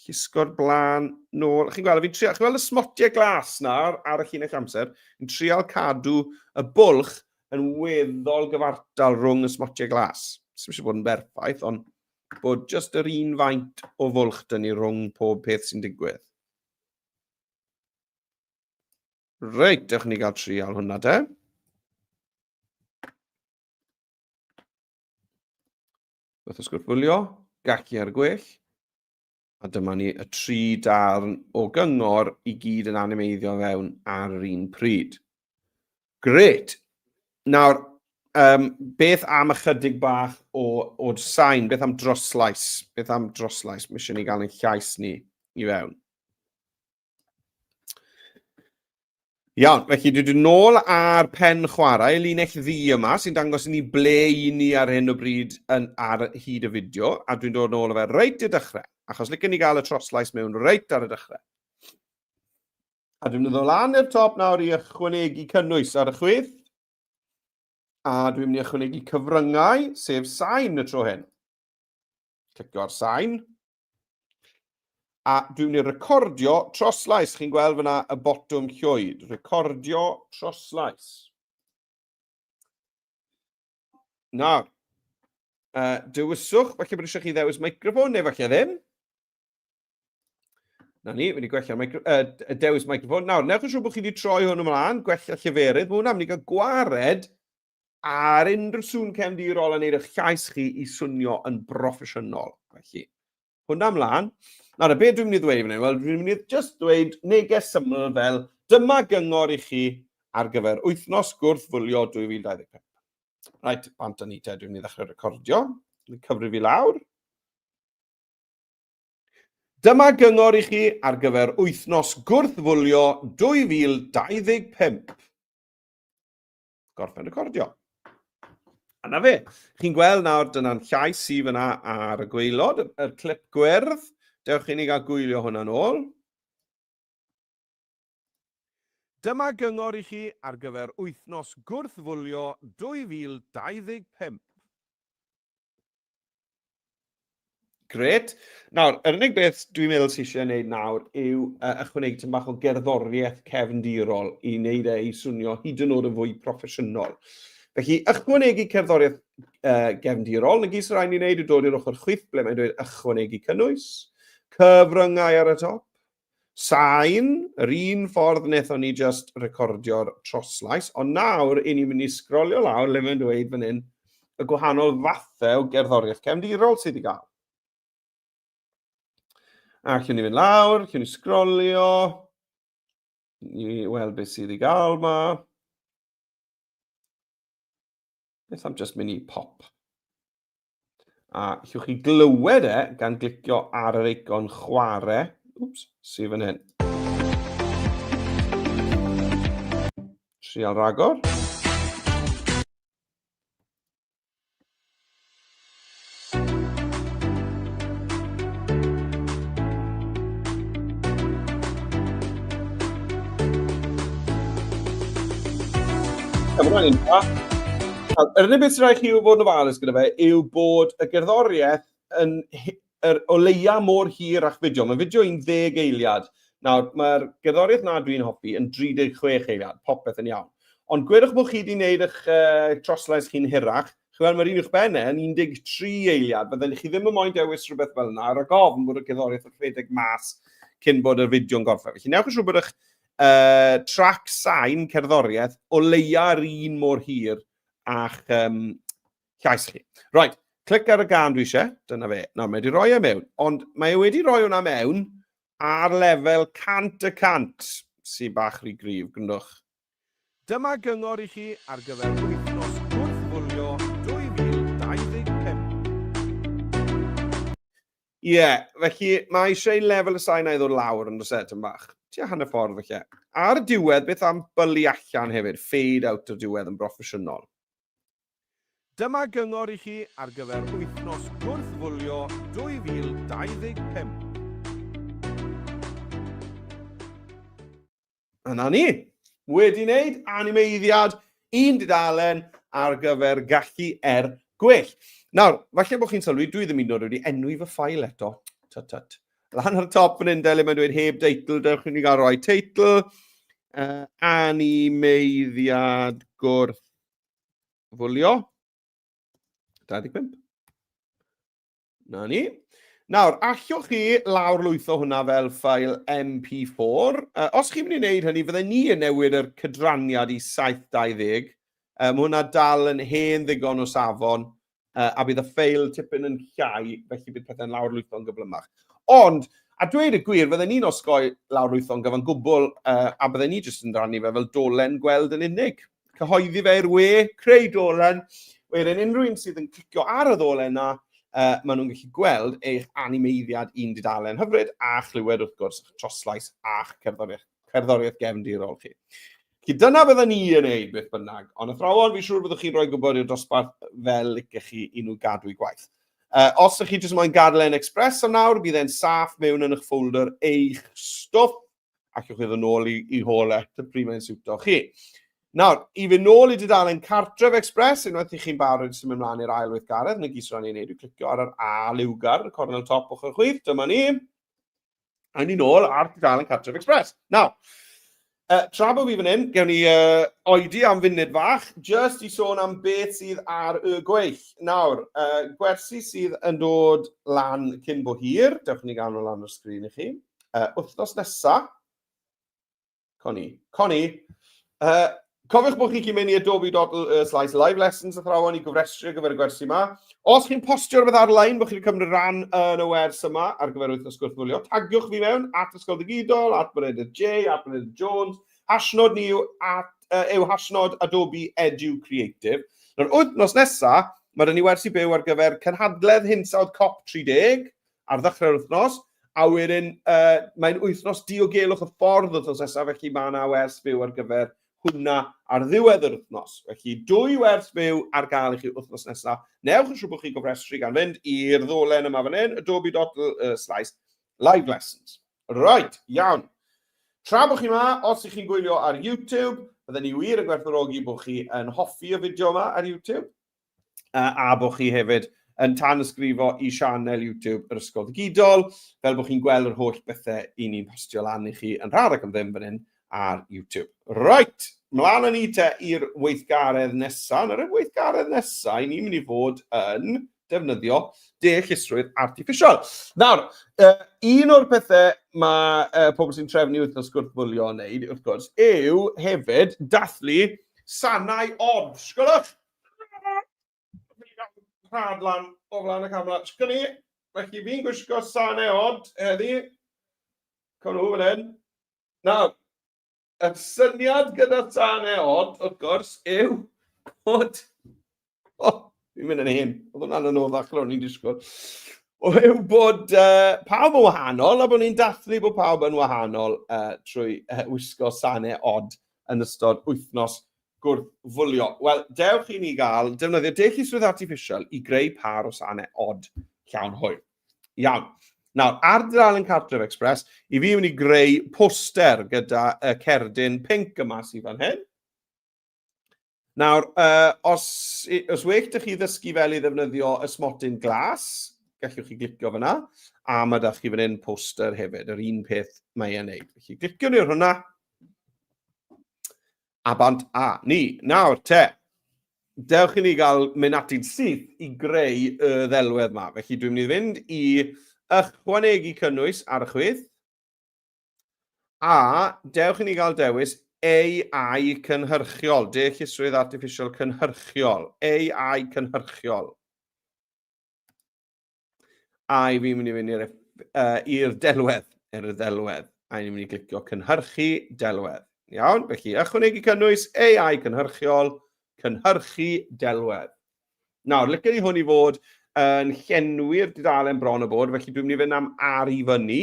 Llusgo'r blaen nôl. Chi'n gweld, fi'n trial, chi'n gweld y smotiau glas nawr ar y llinell amser. Fi'n trial cadw y bwlch yn weddol gyfartal rhwng y smotiau glas. Sdim eisiau bod yn berffaith, ond bod jyst yr un faint o fwlch dyn ni rhwng pob peth sy'n digwydd. Reit, dewch ni gael trial hwnna de. Wythnos Gwrth-Fwlio, gallu er gwell. A dyma ni y 3 darn o gyngor i gyd yn animeiddio fewn ar yr un pryd. Gret. Nawr, beth am ychydig bach o sain, beth am droslais? Beth am droslais? Mae eisiau ni gael ein llais ni i fewn. Iawn, felly dwi wedi nôl ar pen chwarae, linell ddi yma, sy'n dangos i ni ble i ni ar hyn o bryd ar hyd y fideo, a dwi'n dod nôl o fe reit i'r dechrau, achos licen ni gael y troslais mewn reit ar y dechrau. A dwi'n mynd o lan i'r top nawr i ychwanegu cynnwys ar y chwith, a dwi'n mynd i ychwanegu cyfryngau, sef sain y tro hyn. Clicio ar sain. A dwi'n mynd i recordio troslais. Chi'n gweld fyna y botwm llwyd. Recordio troslais. Nawr, dewyswch, falle bod eisiau chi ddewis microfon, neu falle ddim. Na ni, wedi gwella dewis microfon. Nawr, newch yn siŵr bod chi wedi troi hwn ymlaen, gwella lleferydd. Mae hwnna mynd i gael gwared ar unrhyw sŵn cefndirol yn neud eich llais chi i swnio yn broffesiynol. Felly, hwnna ymlaen. Nawr, beth dwi'n mynd i ddweud fan hyn? Wel, dwi'n mynd i just dweud neges syml fel dyma gyngor i chi ar gyfer wythnos gwrth-fwlio 2025. Reit, bant ni te, dwi'n mynd i ddechrau recordio. Dwi'n cyfri fi lawr. Dyma gyngor i chi ar gyfer wythnos gwrth-fwlio 2025. Gorffen recordio. A na fe. Chi'n gweld nawr dyna'n llais i fyna ar y gwaelod, y clip gwyrdd. Dewch i ni gael gwylio hwnna nôl. Dyma gyngor i chi ar gyfer wythnos gwrth-fwlio 2025. Gret. Nawr, yr unig beth dwi'n meddwl sy'n eisiau gwneud nawr yw ychwanegu tym bach o gerddoriaeth cefndirol i wneud e i swnio hyd yn oed yn fwy proffesiynol. Felly, ychwanegu cerddoriaeth gefndirol, na gys rhaid ni wneud yw dod i'r ochr chwith, ble mae'n dweud ychwanegu cynnwys, cyfryngau ar y top, sain, yr un ffordd wnaethon ni just recordio'r troslais, ond nawr, i ni'n mynd i sgrolio lawr, le mae'n dweud fan hyn, y gwahanol fathau o gerddoriaeth cefndirol sydd i gael. A llwn ni fynd lawr, llwn ni sgrolio, i weld beth sydd i gael yma. Beth am just mynd i pop. A llwch chi glywed gan glicio ar yr eicon chwarae. Wps, sydd fan hyn. Trial ragor. Yr unig beth sy'n rhaid chi fod yn ofalus gyda fe yw bod y gerddoriaeth o leia mor hir a'ch fideo. Mae fideo 10 eiliad. Nawr, mae'r gerddoriaeth na dwi'n hoffi yn 36 eiliad, popeth yn iawn. Ond gwedwch bod chi wedi gwneud eich troslais chi'n hirach, chwel mae'r un i'ch bennau yn 13 eiliad, byddwn chi ddim yn moyn dewis rhywbeth fel yna, ar y gofn bod y gerddoriaeth yn rhedeg mas cyn bod y fideo'n gorffen. Felly newch yn siŵr bod eich trac sain cerddoriaeth o leia'r un mor hir a'ch llais chi. Right, clic ar y gan dwi eisiau, dyna fe. Nawr, mae wedi rhoi e mewn, ond mae wedi rhoi hwnna mewn ar lefel 100%, sy'n bach rhy gryf, gyndwch. Dyma gyngor i chi ar gyfer wythnos Gwrth-Fwlio 2025. Ie, felly mae eisiau lefel y sain a ddod lawr yn y set yn bach. Tia hanner ffordd felly. Ar y diwedd, beth am bylu allan hefyd, fade out o'r diwedd yn broffesiynol. Dyma gyngor i chi ar gyfer wythnos Gwrth-Fwlio 2025. Yna ni. Wedi wneud animeiddiad un dudalen ar gyfer gallu gwell. Nawr, falle bod chi'n sylwi, dwi ddim un o'r wedi enwi fy ffail eto. Tut. Lan ar y top yn undel, mae'n dweud heb teitl, dewch chi gael rhoi teitl. Animeiddiad Gwrth-Fwlio 25. Na ni. Nawr, allwch chi lawrlwytho hwnna fel ffail MP4. Os chi'n mynd i wneud hynny, fydden ni yn newid yr cydraniad i 720. Mae hwnna dal yn hen ddigon o safon, a bydd y ffail tipyn yn llai, felly bydd pethau'n lawrlwytho'n gyflymach. Ond, a dweud y gwir, fydden ni'n osgoi lawrlwytho'n gyfan gwbl, a bydden ni jyst yn rannu fe fel dolen gweld yn unig. Cyhoeddi fe i'r we, creu dolen, wedyn unrhyw un sydd yn clicio ar y dolen yna, maen nhw'n gallu gweld eich animeiddiad un dudalen hyfryd a chlywed wrth gwrs troslais a'ch cerddoriaeth gefndirol chi. Dyna bydden ni yn neud beth bynnag, ond athrawon fi'n siŵr byddwch chi'n rhoi gwybod i'r dosbarth fel licech chi i nhw gadw i gwaith. Os ydych chi jyst moyn gadael e'n express am nawr, bydd e'n saff mewn yn eich ffolder eich stwff, ac ywch chi ddod nôl i hôl et y pryd mae'n siwto chi. Nawr, i fynd nôl i dudalen cartref express, unwaith i chi'n barod sy'n mynd mlaen i'r ail weithgaredd, na gys rhan i'n neud, clicio ar yr A liwgar, y cornel top ochr chwith, dyma ni. A ni nôl ar dudalen cartref express. Nawr, tra bod fi fan hyn, gewn ni oedi am funud fach, just i sôn am beth sydd ar y gweill. Nawr, gwersi sydd yn dod lan cyn bo hir, dewch ni gael nhw lan o'r sgrin i chi. Wythnos nesa, Coni. Cofiwch bod chi'n mynd i Adobe slice live lessons athrawon i gyfrestru ar gyfer y gwersi yma. Os chi'n postio rhywbeth ar-lein, bod chi'n cymryd ran yn y wers yma ar gyfer wythnos Gwrth-Fwlio, tagiwch fi mewn at Ysgol Digidol, at Bredydd J, at Bredydd Jones. Hashnod ni yw hashnod Adobe Edu Creative. Nawr, wythnos nesa, mae ni wersi byw ar gyfer cynhadledd hinsawdd COP 30 ar ddechrau'r wythnos, a wedyn mae'n wythnos diogelwch y ffordd wythnos nesa, felly mae yna wers byw ar gyfer hwnna ar ddiwedd yr wythnos. Felly, 2 wers byw ar gael i chi wythnos nesaf. Newch yn siŵr bod chi'n gofrestru gan fynd i'r ddolen yma fan hyn, adobe.slice live lessons. Right, iawn. Tra bod chi yma, os ych chi'n gwylio ar YouTube, bydden ni wir yn gwerthfawrogi bod chi yn hoffi y fideo yma ar YouTube, a bod chi hefyd yn tanysgrifo i sianel YouTube yr Ysgol Digidol, fel bod chi'n gweld yr holl bethau i ni'n postio lan i chi yn rhad ac am ddim fan hyn, ar YouTube. Right, mlaen â ni te i'r weithgaredd nesaf. Yn y weithgaredd nesaf, i ni'n mynd i fod yn defnyddio deallusrwydd artiffisial. Nawr, un o'r pethau mae pobl sy'n trefnu wythnos Gwrth-Fwlio yn wneud, wrth gwrs, yw hefyd dathlu sanau od. Sgwylwch! Rhadlan o flaen y camera. Sgwn i, felly fi'n gwisgo sanau od heddi. Con nhw fan hyn. Nawr, y syniad gyda sanau od, wrth gwrs, yw bod... fi'n mynd yn hyn. Oedd hwnna'n anoddach o'n i'n disgwyl. Yw bod pawb yn wahanol, a bod ni'n dathlu bod pawb yn wahanol trwy wisgo sanau od yn ystod wythnos Gwrth-Fwlio. Wel, dewch i ni gael defnyddio deallusrwydd artiffisial i greu par o sanau od llawn hwyl. Iawn. Nawr, ar dudalen Cartref Express, i fi mynd i greu poster gyda cerdyn pink yma sydd fan hyn. Nawr, os weich ydych chi ddysgu fel i ddefnyddio ysmotyn glas, gallwch chi glicio fyna, a mae ydych chi fan hyn poster hefyd, yr un peth mae e'n neud. Felly, glicio ni hwnna, a bant a ni. Nawr, dewch i ni gael mynd ati'n syth i greu y ddelwedd yma. Felly, dwi'n mynd i fynd i ychwanegu cynnwys ar y chwith, a dewch i ni gael dewis AI cynhyrchiol, deallusrwydd artiffisial cynhyrchiol, AI cynhyrchiol. A i fi'n mynd i fynd i'r delwedd, a ni'n mynd i glicio cynhyrchu delwedd. Iawn, felly ychwanegu cynnwys AI cynhyrchiol, cynhyrchu delwedd. Nawr, licen ni hwn i fod yn llenwi'r dudalen bron o bod, felly dwi'n mynd i fynd am ar i fyny.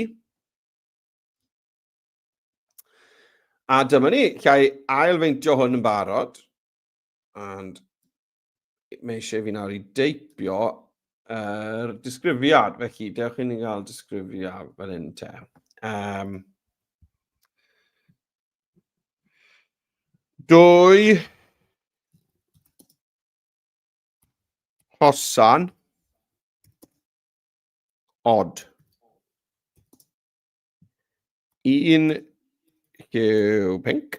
A dyma ni, llai ailfeintio hwn yn barod. And mae eisiau fi nawr i deipio yr disgrifiad, felly dewch i ni gael disgrifiad fel hyn te. Dwy hosan od. Un lliw pink.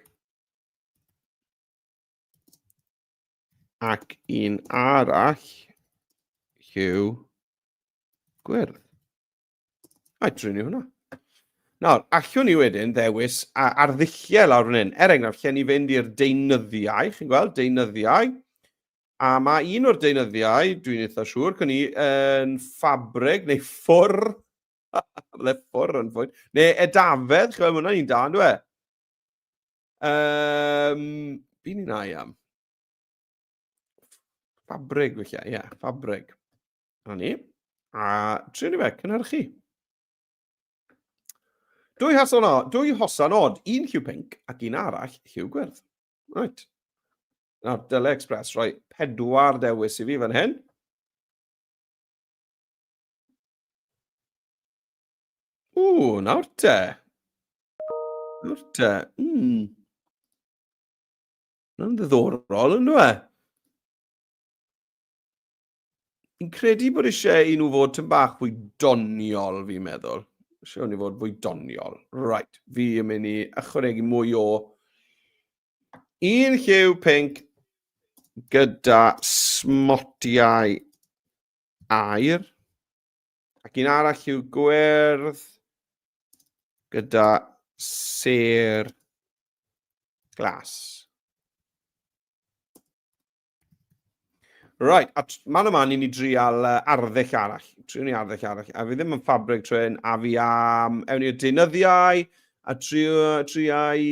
Ac un arall lliw gwyrdd. A drwy ni hwnna. Nawr, allwn ni wedyn ddewis arddulliau lawr fan hyn. Enghraifft, lle ni fynd i'r deunyddiau, chi'n gweld, deunyddiau. A mae un o'r deunyddiau, dwi'n eitha siŵr, cyn ni yn ffabrig neu ffwr. Bydde ffwr yn fwyd. Neu edafedd, chi'n gweld, hwnna'n un da, ynddo e? Fi'n un ai am. Ffabrig, felly, ie, ffabrig. A ni. A trio ni fe, cynhyrchu. Dwy hosan od, un lliw pink ac un arall lliw gwyrdd. Right. Nawr, dyle Express, rhoi 4 dewis i fi fan hyn. Nawr te. Na'n ddiddorol, ynddo e? Fi'n credu bod eisiau i nhw fod yn bach fwy doniol, fi'n meddwl. Eisiau ni fod fwy doniol. Right, fi yn mynd i ychwanegu mwy o un lliw pink gyda smotiau air ac un arall lliw gwyrdd gyda ser glas. Right, a man yma ni'n i drial arddull arall. Triwn ni arddull arall. A fi ddim yn ffabrig trwy'n, a fi am ewn i'r deunyddiau, a triau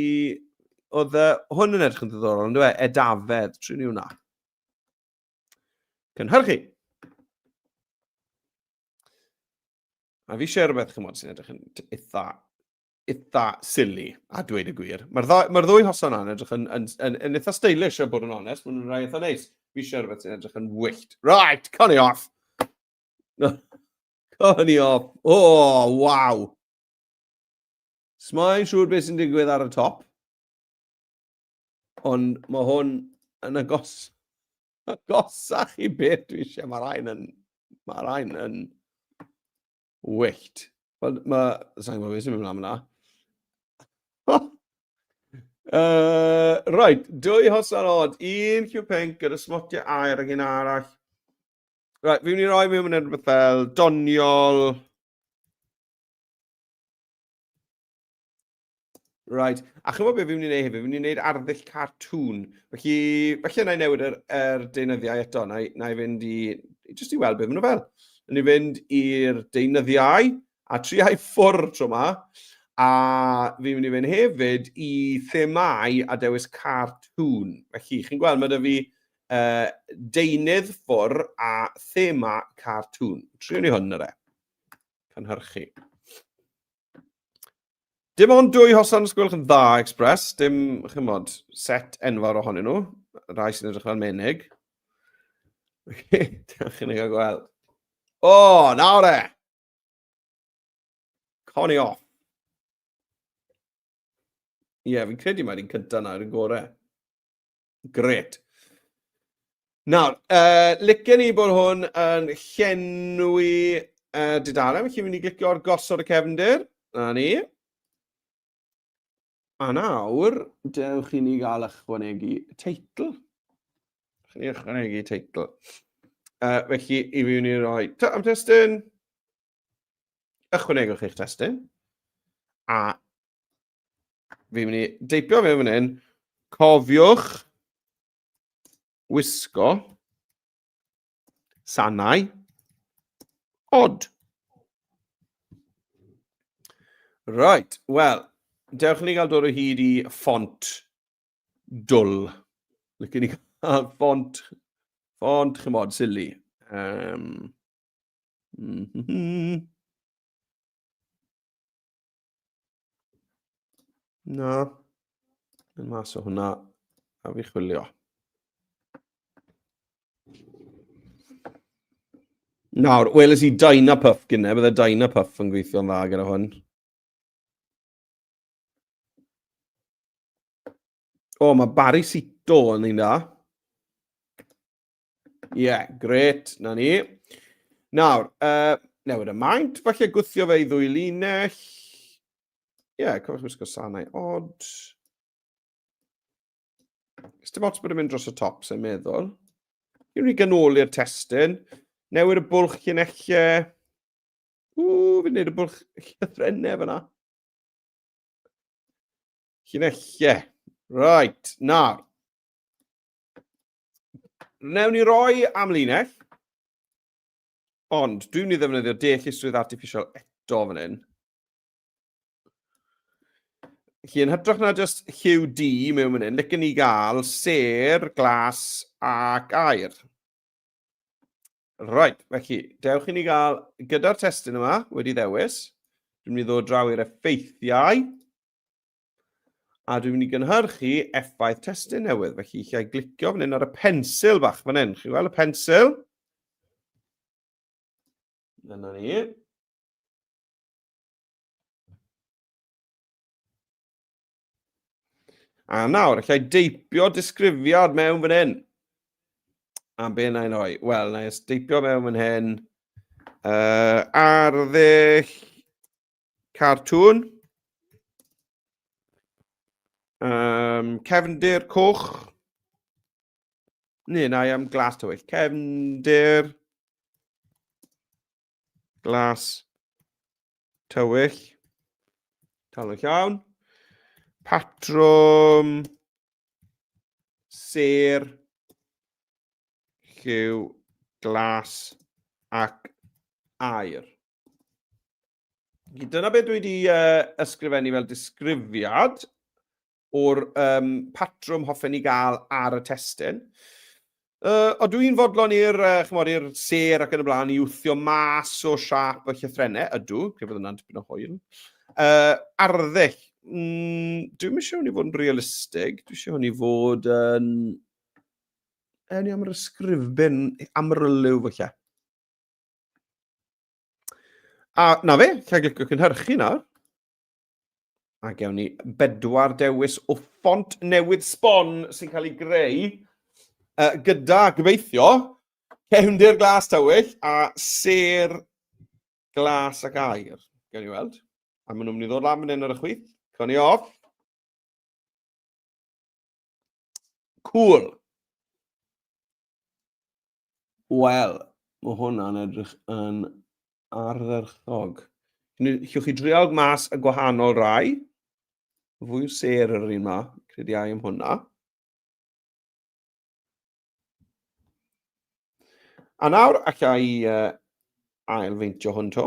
oedd hwn yn edrych yn ddiddorol, ynddo e? Edafedd, triwn ni hwnna. Cynhyrchu. A fi eisiau rhywbeth chymod sy'n edrych yn eitha silly, a dweud y gwir. Mae'r ddwy hosan yna'n edrych yn eitha stylish, a bod yn onest. Mae'n rhai eitha neis. Fi eisiau rhywbeth sy'n edrych yn wyllt. Right, con i off. Con i off. Waw. Sma'n siŵr beth sy'n digwydd ar y top. Ond mae hwn yn agosach i beth dwi eisiau. Mae rhain yn wyllt. Sa'n gwybod beth sy'n mynd am yna. Right, 2 hosan od, 1 cyw penc gyda smotiau aer ag un arall. Right, fi'n mynd i roi mewn yn rhywbeth fel doniol. Right, a chymod beth fi'n mynd i wneud hefyd? Fi'n mynd i wneud arddull cartŵn. Felly, falle na i newid yr deunyddiau eto. Na i fynd i, jyst i weld beth maen nhw fel. Na i fynd i'r deunyddiau a triau ffwrdd tro yma. A fi'n mynd i fynd hefyd i themau a dewis cartŵn. Felly, chi'n gweld, mae 'da fi deunydd ffwrdd a thema cartŵn. Triwn ni hwn yr e. Cynhyrchu. Dim ond 2 hosan sgwylch yn dda Express, dim, chymod, set enfawr ohonyn nhw. Rai sy'n edrych fel menig. Diolch i ni gael gweld. O, nawr e! Coni off. Ie, fi'n credu mae'r un cyntaf nawr yn gorau. Gret. Nawr, licen ni bod hwn yn llenwi dudalen. Felly, fi'n mynd i glicio ar gosod y cefndir. Na ni. A nawr, dewch i ni gael ychwanegu teitl. Chi ychwanegu teitl. Felly, i fi mynd i roi am testyn. Ychwanegwch eich testyn. A fi'n mynd i deipio mewn fan hyn. Cofiwch wisgo sanau od. Right, wel, dewch ni gael dod o hyd i ffont dwl. Lycyn ni gael ffont chymod, silly. Na, yn mas o hwnna, a fi chwilio. Nawr, weles i Dynapuff gynnau, bydde Dynapuff yn gweithio'n dda gyda hwn. O, mae Barry Sito yn ein da. Ie, gret, na ni. Nawr, newid y maint, falle gwthio fe i 2 linell. Ie, cofiwch wisgo sanau od. Ysdim ots bod yn mynd dros y top, sy'n meddwl. Yw'n ni ganoli'r testyn. Newid y bwlch llinellau. Fi'n gwneud y bwlch llythrennau fyna. Llinellau. Right, nawr. Newn ni roi am linell. Ond, dwi'n mynd i ddefnyddio deallusrwydd artiffisial eto fan hyn. Felly, yn hytrach na just lliw D mewn fan hyn, licen ni gael ser, glas ac aer. Right, felly, dewch i ni gael, gyda'r testyn yma, wedi ddewis, dwi'n mynd i ddod draw i'r effeithiau, a dwi'n mynd i gynhyrchu effaith testyn newydd. Felly, lle i glicio fan hyn ar y pensil bach fan hyn. Chi'n gweld y pensil? Dyna ni. A nawr, lle i deipio disgrifiad mewn fan hyn. A be na i'n rhoi? Wel, na i deipio mewn fan hyn. Arddull cartŵn. Cefndir coch. Ne, na i am glas tywyll. Cefndir. Glas tywyll. Talwyn llawn. Patrwm. Ser. Lliw. Glas. Ac aer. Dyna beth dwi wedi ysgrifennu fel disgrifiad o'r patrwm hoffen i gael ar y testyn. O dwi'n fodlon i'r ser ac yn y blaen i wthio mas o siap y llythrennau. Ydw, cyfod yna'n tipyn o hwyl. Arddull. Dwi'n eisiau hwn i fod yn realistig. Dwi'n eisiau hwn i fod yn... Ni am yr ysgrifbyn amryliw falle. A na fe, lle glicio cynhyrchu nawr. A gewn ni 4 dewis o ffont newydd sbon sy'n cael ei greu gyda gobeithio cefndir glas tywyll a ser glas ac aer. Gewn ni weld. A maen nhw'n mynd i ddod lan fan hyn ar y chwith. Coni off. Cool. Wel, mae hwnna'n edrych yn ardderchog. Llwch chi drial mas y gwahanol rai. Fwy ser yr un yma, credu ai am hwnna. A nawr, allai ailfeintio hwn to.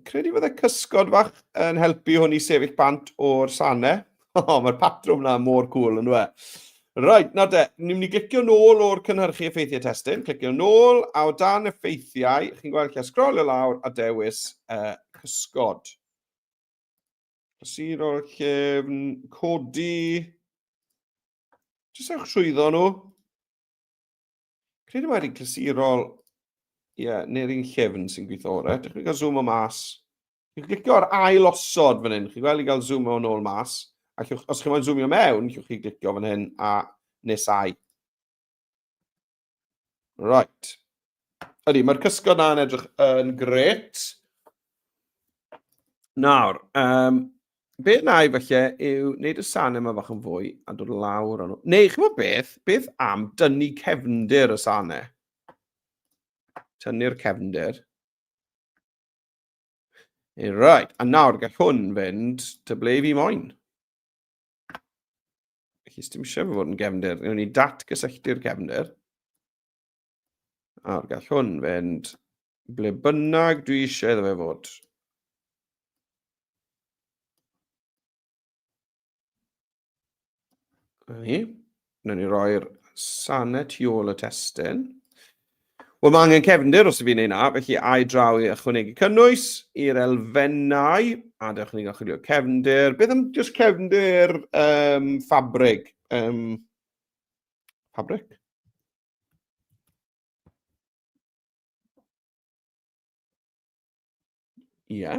Credu fydde cysgod fach yn helpu hwn i sefyll bant o'r sanau. Mae'r patrwm yna mor cool yn dweud. Right, nawr de, ni'n mynd i glicio nôl o'r cynhyrchu effeithiau testyn. Clicio nôl, a o dan effeithiau, chi'n gweld lle sgrolio lawr a dewis cysgod. Clasurol, llyfn, codi. Jyst ewch llwyddo nhw. Credu mae'r clasurol, neu'r un llyfn sy'n gweithio o'r Dych chi'n cael zoom o mas. Chi'n glicio ar ail osod fan hyn. Chi'n gweld i gael zoom o nôl mas. Ac os chi'n mwyn zoomio mewn, chi'n glicio fan hyn a nesau. Right. Ydy, mae'r cysgod na'n edrych yn gret. Nawr, be na i falle yw wneud y sanau yma fach yn fwy a dod lawr o'n nhw. Neu, chi'n gwybod beth am dynnu cefndir y sanau? Tynnu'r cefndir. Right, a nawr gall hwn fynd to ble fi moyn. Felly, dim eisiau fod yn gefndir. Newn ni datgysylltu'r cefndir. A gall hwn fynd ble bynnag dwi eisiau iddo fe fod. Newn ni roi'r sanau tu ôl y testyn. Wel, mae angen cefndir os fi'n ei na, felly ai draw i ychwanegu cynnwys i'r elfennau, a dewch ni gael chwilio cefndir. Beth am just cefndir ffabrig? Ffabrig? Ie.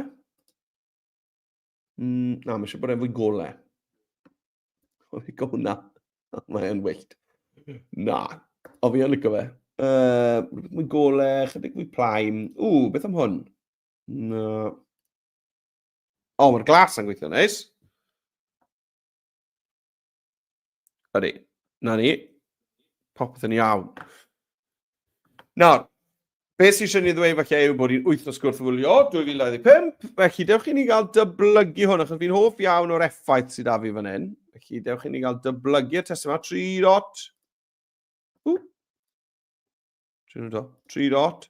Na, mae eisiau bod e'n fwy golau. O, fi go na. Mae'n wyllt. Na, o fi yn licio fe. Mwy golau, chydig mwy plaen. Beth am hwn? No. O, mae'r glas yn gweithio neis. Ydy. Na ni. Popeth yn iawn. Nawr, beth sy'n eisiau ni ddweud falle yw bod hi'n wythnos Gwrth-Fwlio 2025. Felly, dewch i ni gael dyblygu hwn, achos fi'n hoff iawn o'r effaith sydd â fi fan hyn. Felly, dewch i ni gael dyblygu'r testyn yma. 3 dot. 3 dot.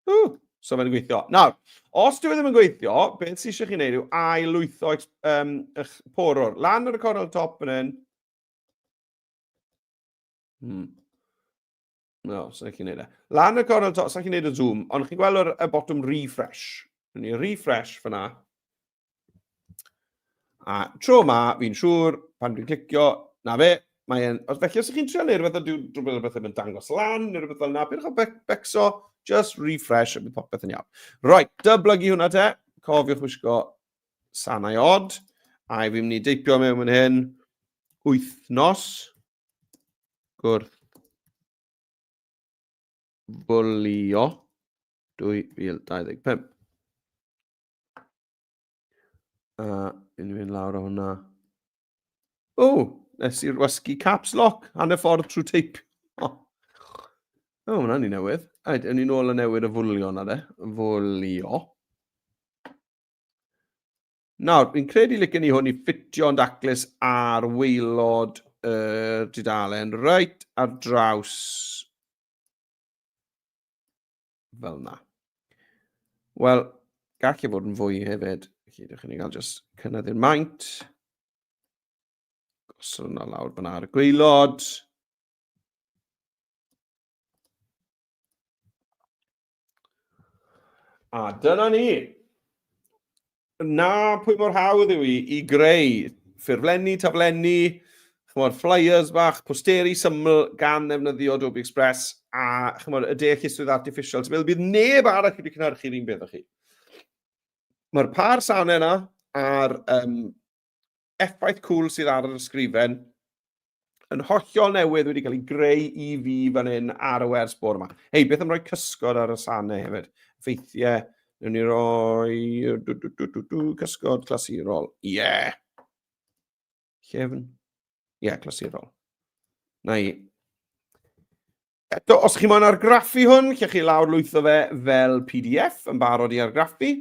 So fe'n gweithio. Nawr, os dwi ddim yn gweithio, beth sy'n eisiau chi wneud yw ail-lwytho eich porwr. Lan ar y cornel top yn hyn. No, sa'n chi'n neud e. Lan ar y cornel top, sa'n chi'n neud y zoom, ond chi'n gweld y bottom refresh. Ni refresh fyna. A tro yma, fi'n siŵr, pan dwi'n clicio, na fe, os felly os chi'n trio neud rhywbeth yn dangos lan, neu rhywbeth fel yna, beth o'ch becso, just refresh, a bydd popeth yn iawn. Right, dyblygu hwnna te, cofiwch wisgo sanau od, a fi'n mynd i deipio mewn hyn, Wythnos, Gwrth-Fwlio, 2025. A fi'n mynd lawr o hwnna. Nes i'r wasgu caps lock, hanner ffordd trwy teip. Hwnna'n ni newydd. Yn ni'n ôl y newid y fwlio na de. Fwlio. Nawr, fi'n credu licen ni hwn i ffitio'n daclus ar waelod y dudalen, reit ar draws fel na. Wel, gall i fod yn fwy hefyd. Felly, dewch i ni gael just cynnyddu'r maint. Gosod hwnna lawr fyna ar y gwaelod. A dyna ni. Na pwy mor hawdd yw i greu ffurflenni, taflenni, chymod, flyers bach, posteri syml gan ddefnyddio Adobe Express a chymod, y deall ystwydd artificial. Bydd neb arall wedi cynhyrchu'r un beth o chi. Mae'r par sanau yna a'r effaith cool sydd ar yr ysgrifen yn hollol newydd wedi cael ei greu i fi fan hyn ar y wers bore yma. Hei, beth am roi cysgod ar y sanau hefyd? Ffeithiau, newn ni roi cysgod clasurol. Llyfn. Clasurol. Na i. Eto, os chi moyn argraffu hwn, lle chi lawrlwytho fe fel PDF yn barod i argraffu.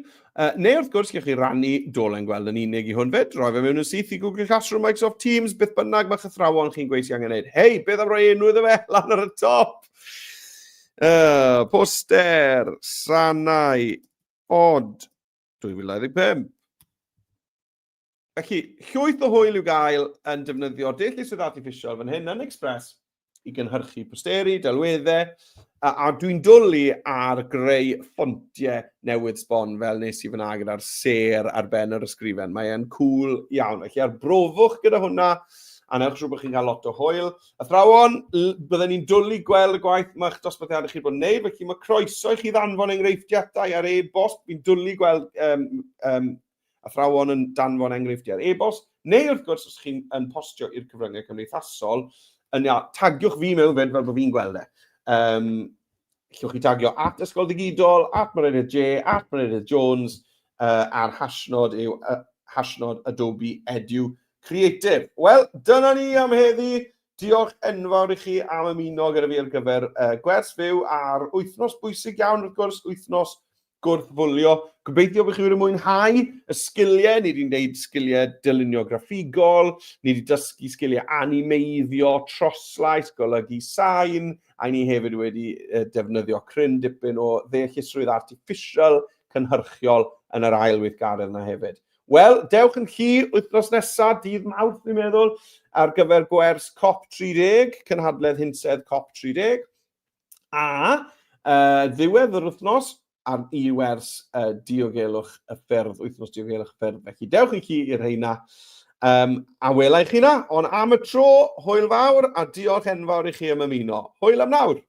Neu wrth gwrs, lle chi rannu dolen gweld yn unig i hwn fyd. Roi fe mewn yn syth i Google Classroom, Microsoft Teams, beth bynnag mae'ch athrawon chi'n gweithio angen gwneud. Hei, beth am roi enw iddo fe lan ar y top? Poster, sanau, od, 2025. Felly, llwyth o hwyl i'w gael yn defnyddio deallusrwydd artiffisial fan hyn yn Express i gynhyrchu posteri, delweddau, a dwi'n dwlu ar greu ffontiau newydd sbon fel nes i fyna gyda'r ser ar ben yr ysgrifen. Mae'n cool iawn. Felly arbrofwch gyda hwnna, a newch siŵr bod chi'n cael lot o hwyl. Athrawon, byddwn ni'n dwlu gweld y gwaith mae'ch dosbarthiadau chi'n bod yn neud, felly mae croeso i chi ddanfon enghreifftiadau ar e-bost. Fi'n dwlu gweld athrawon yn danfon enghreifftiau ar e-bost, neu wrth gwrs os chi'n postio i'r cyfryngau cymdeithasol, tagiwch fi mewn fyd fel bod fi'n gweld e. Llwch chi tagio at Ysgol Digidol, at Maredydd J, at Maredydd Jones, a'r hashnod yw hashnod Adobe Edu Creative. Wel, dyna ni am heddi. Diolch enfawr i chi am ymuno gyda fi ar gyfer Gwrth-Fwlio a'r wythnos bwysig iawn, wrth gwrs, wythnos Gwrth-Fwlio. Gobeithio bod chi wedi mwynhau y sgiliau. Ni wedi'n gwneud sgiliau dylunio graffigol, ni wedi dysgu sgiliau animeiddio, troslais, golygu sain, a ni hefyd wedi defnyddio cryn dipyn o ddeallusrwydd artiffisial cynhyrchiol yn yr ail weithgaredd yna hefyd. Wel, dewch yn chi wythnos nesaf, dydd Mawrth, fi'n meddwl, ar gyfer Gwers COP30, cynhadledd hinsedd COP30. A ddiwedd yr wythnos, ar i-wers diogelwch y ffyrdd, wythnos diogelwch y ffyrdd. Felly, dewch i chi i'r rheina. A welai chi na, ond am y tro, hwyl fawr, a diolch enfawr i chi am ymuno. Hwyl am nawr!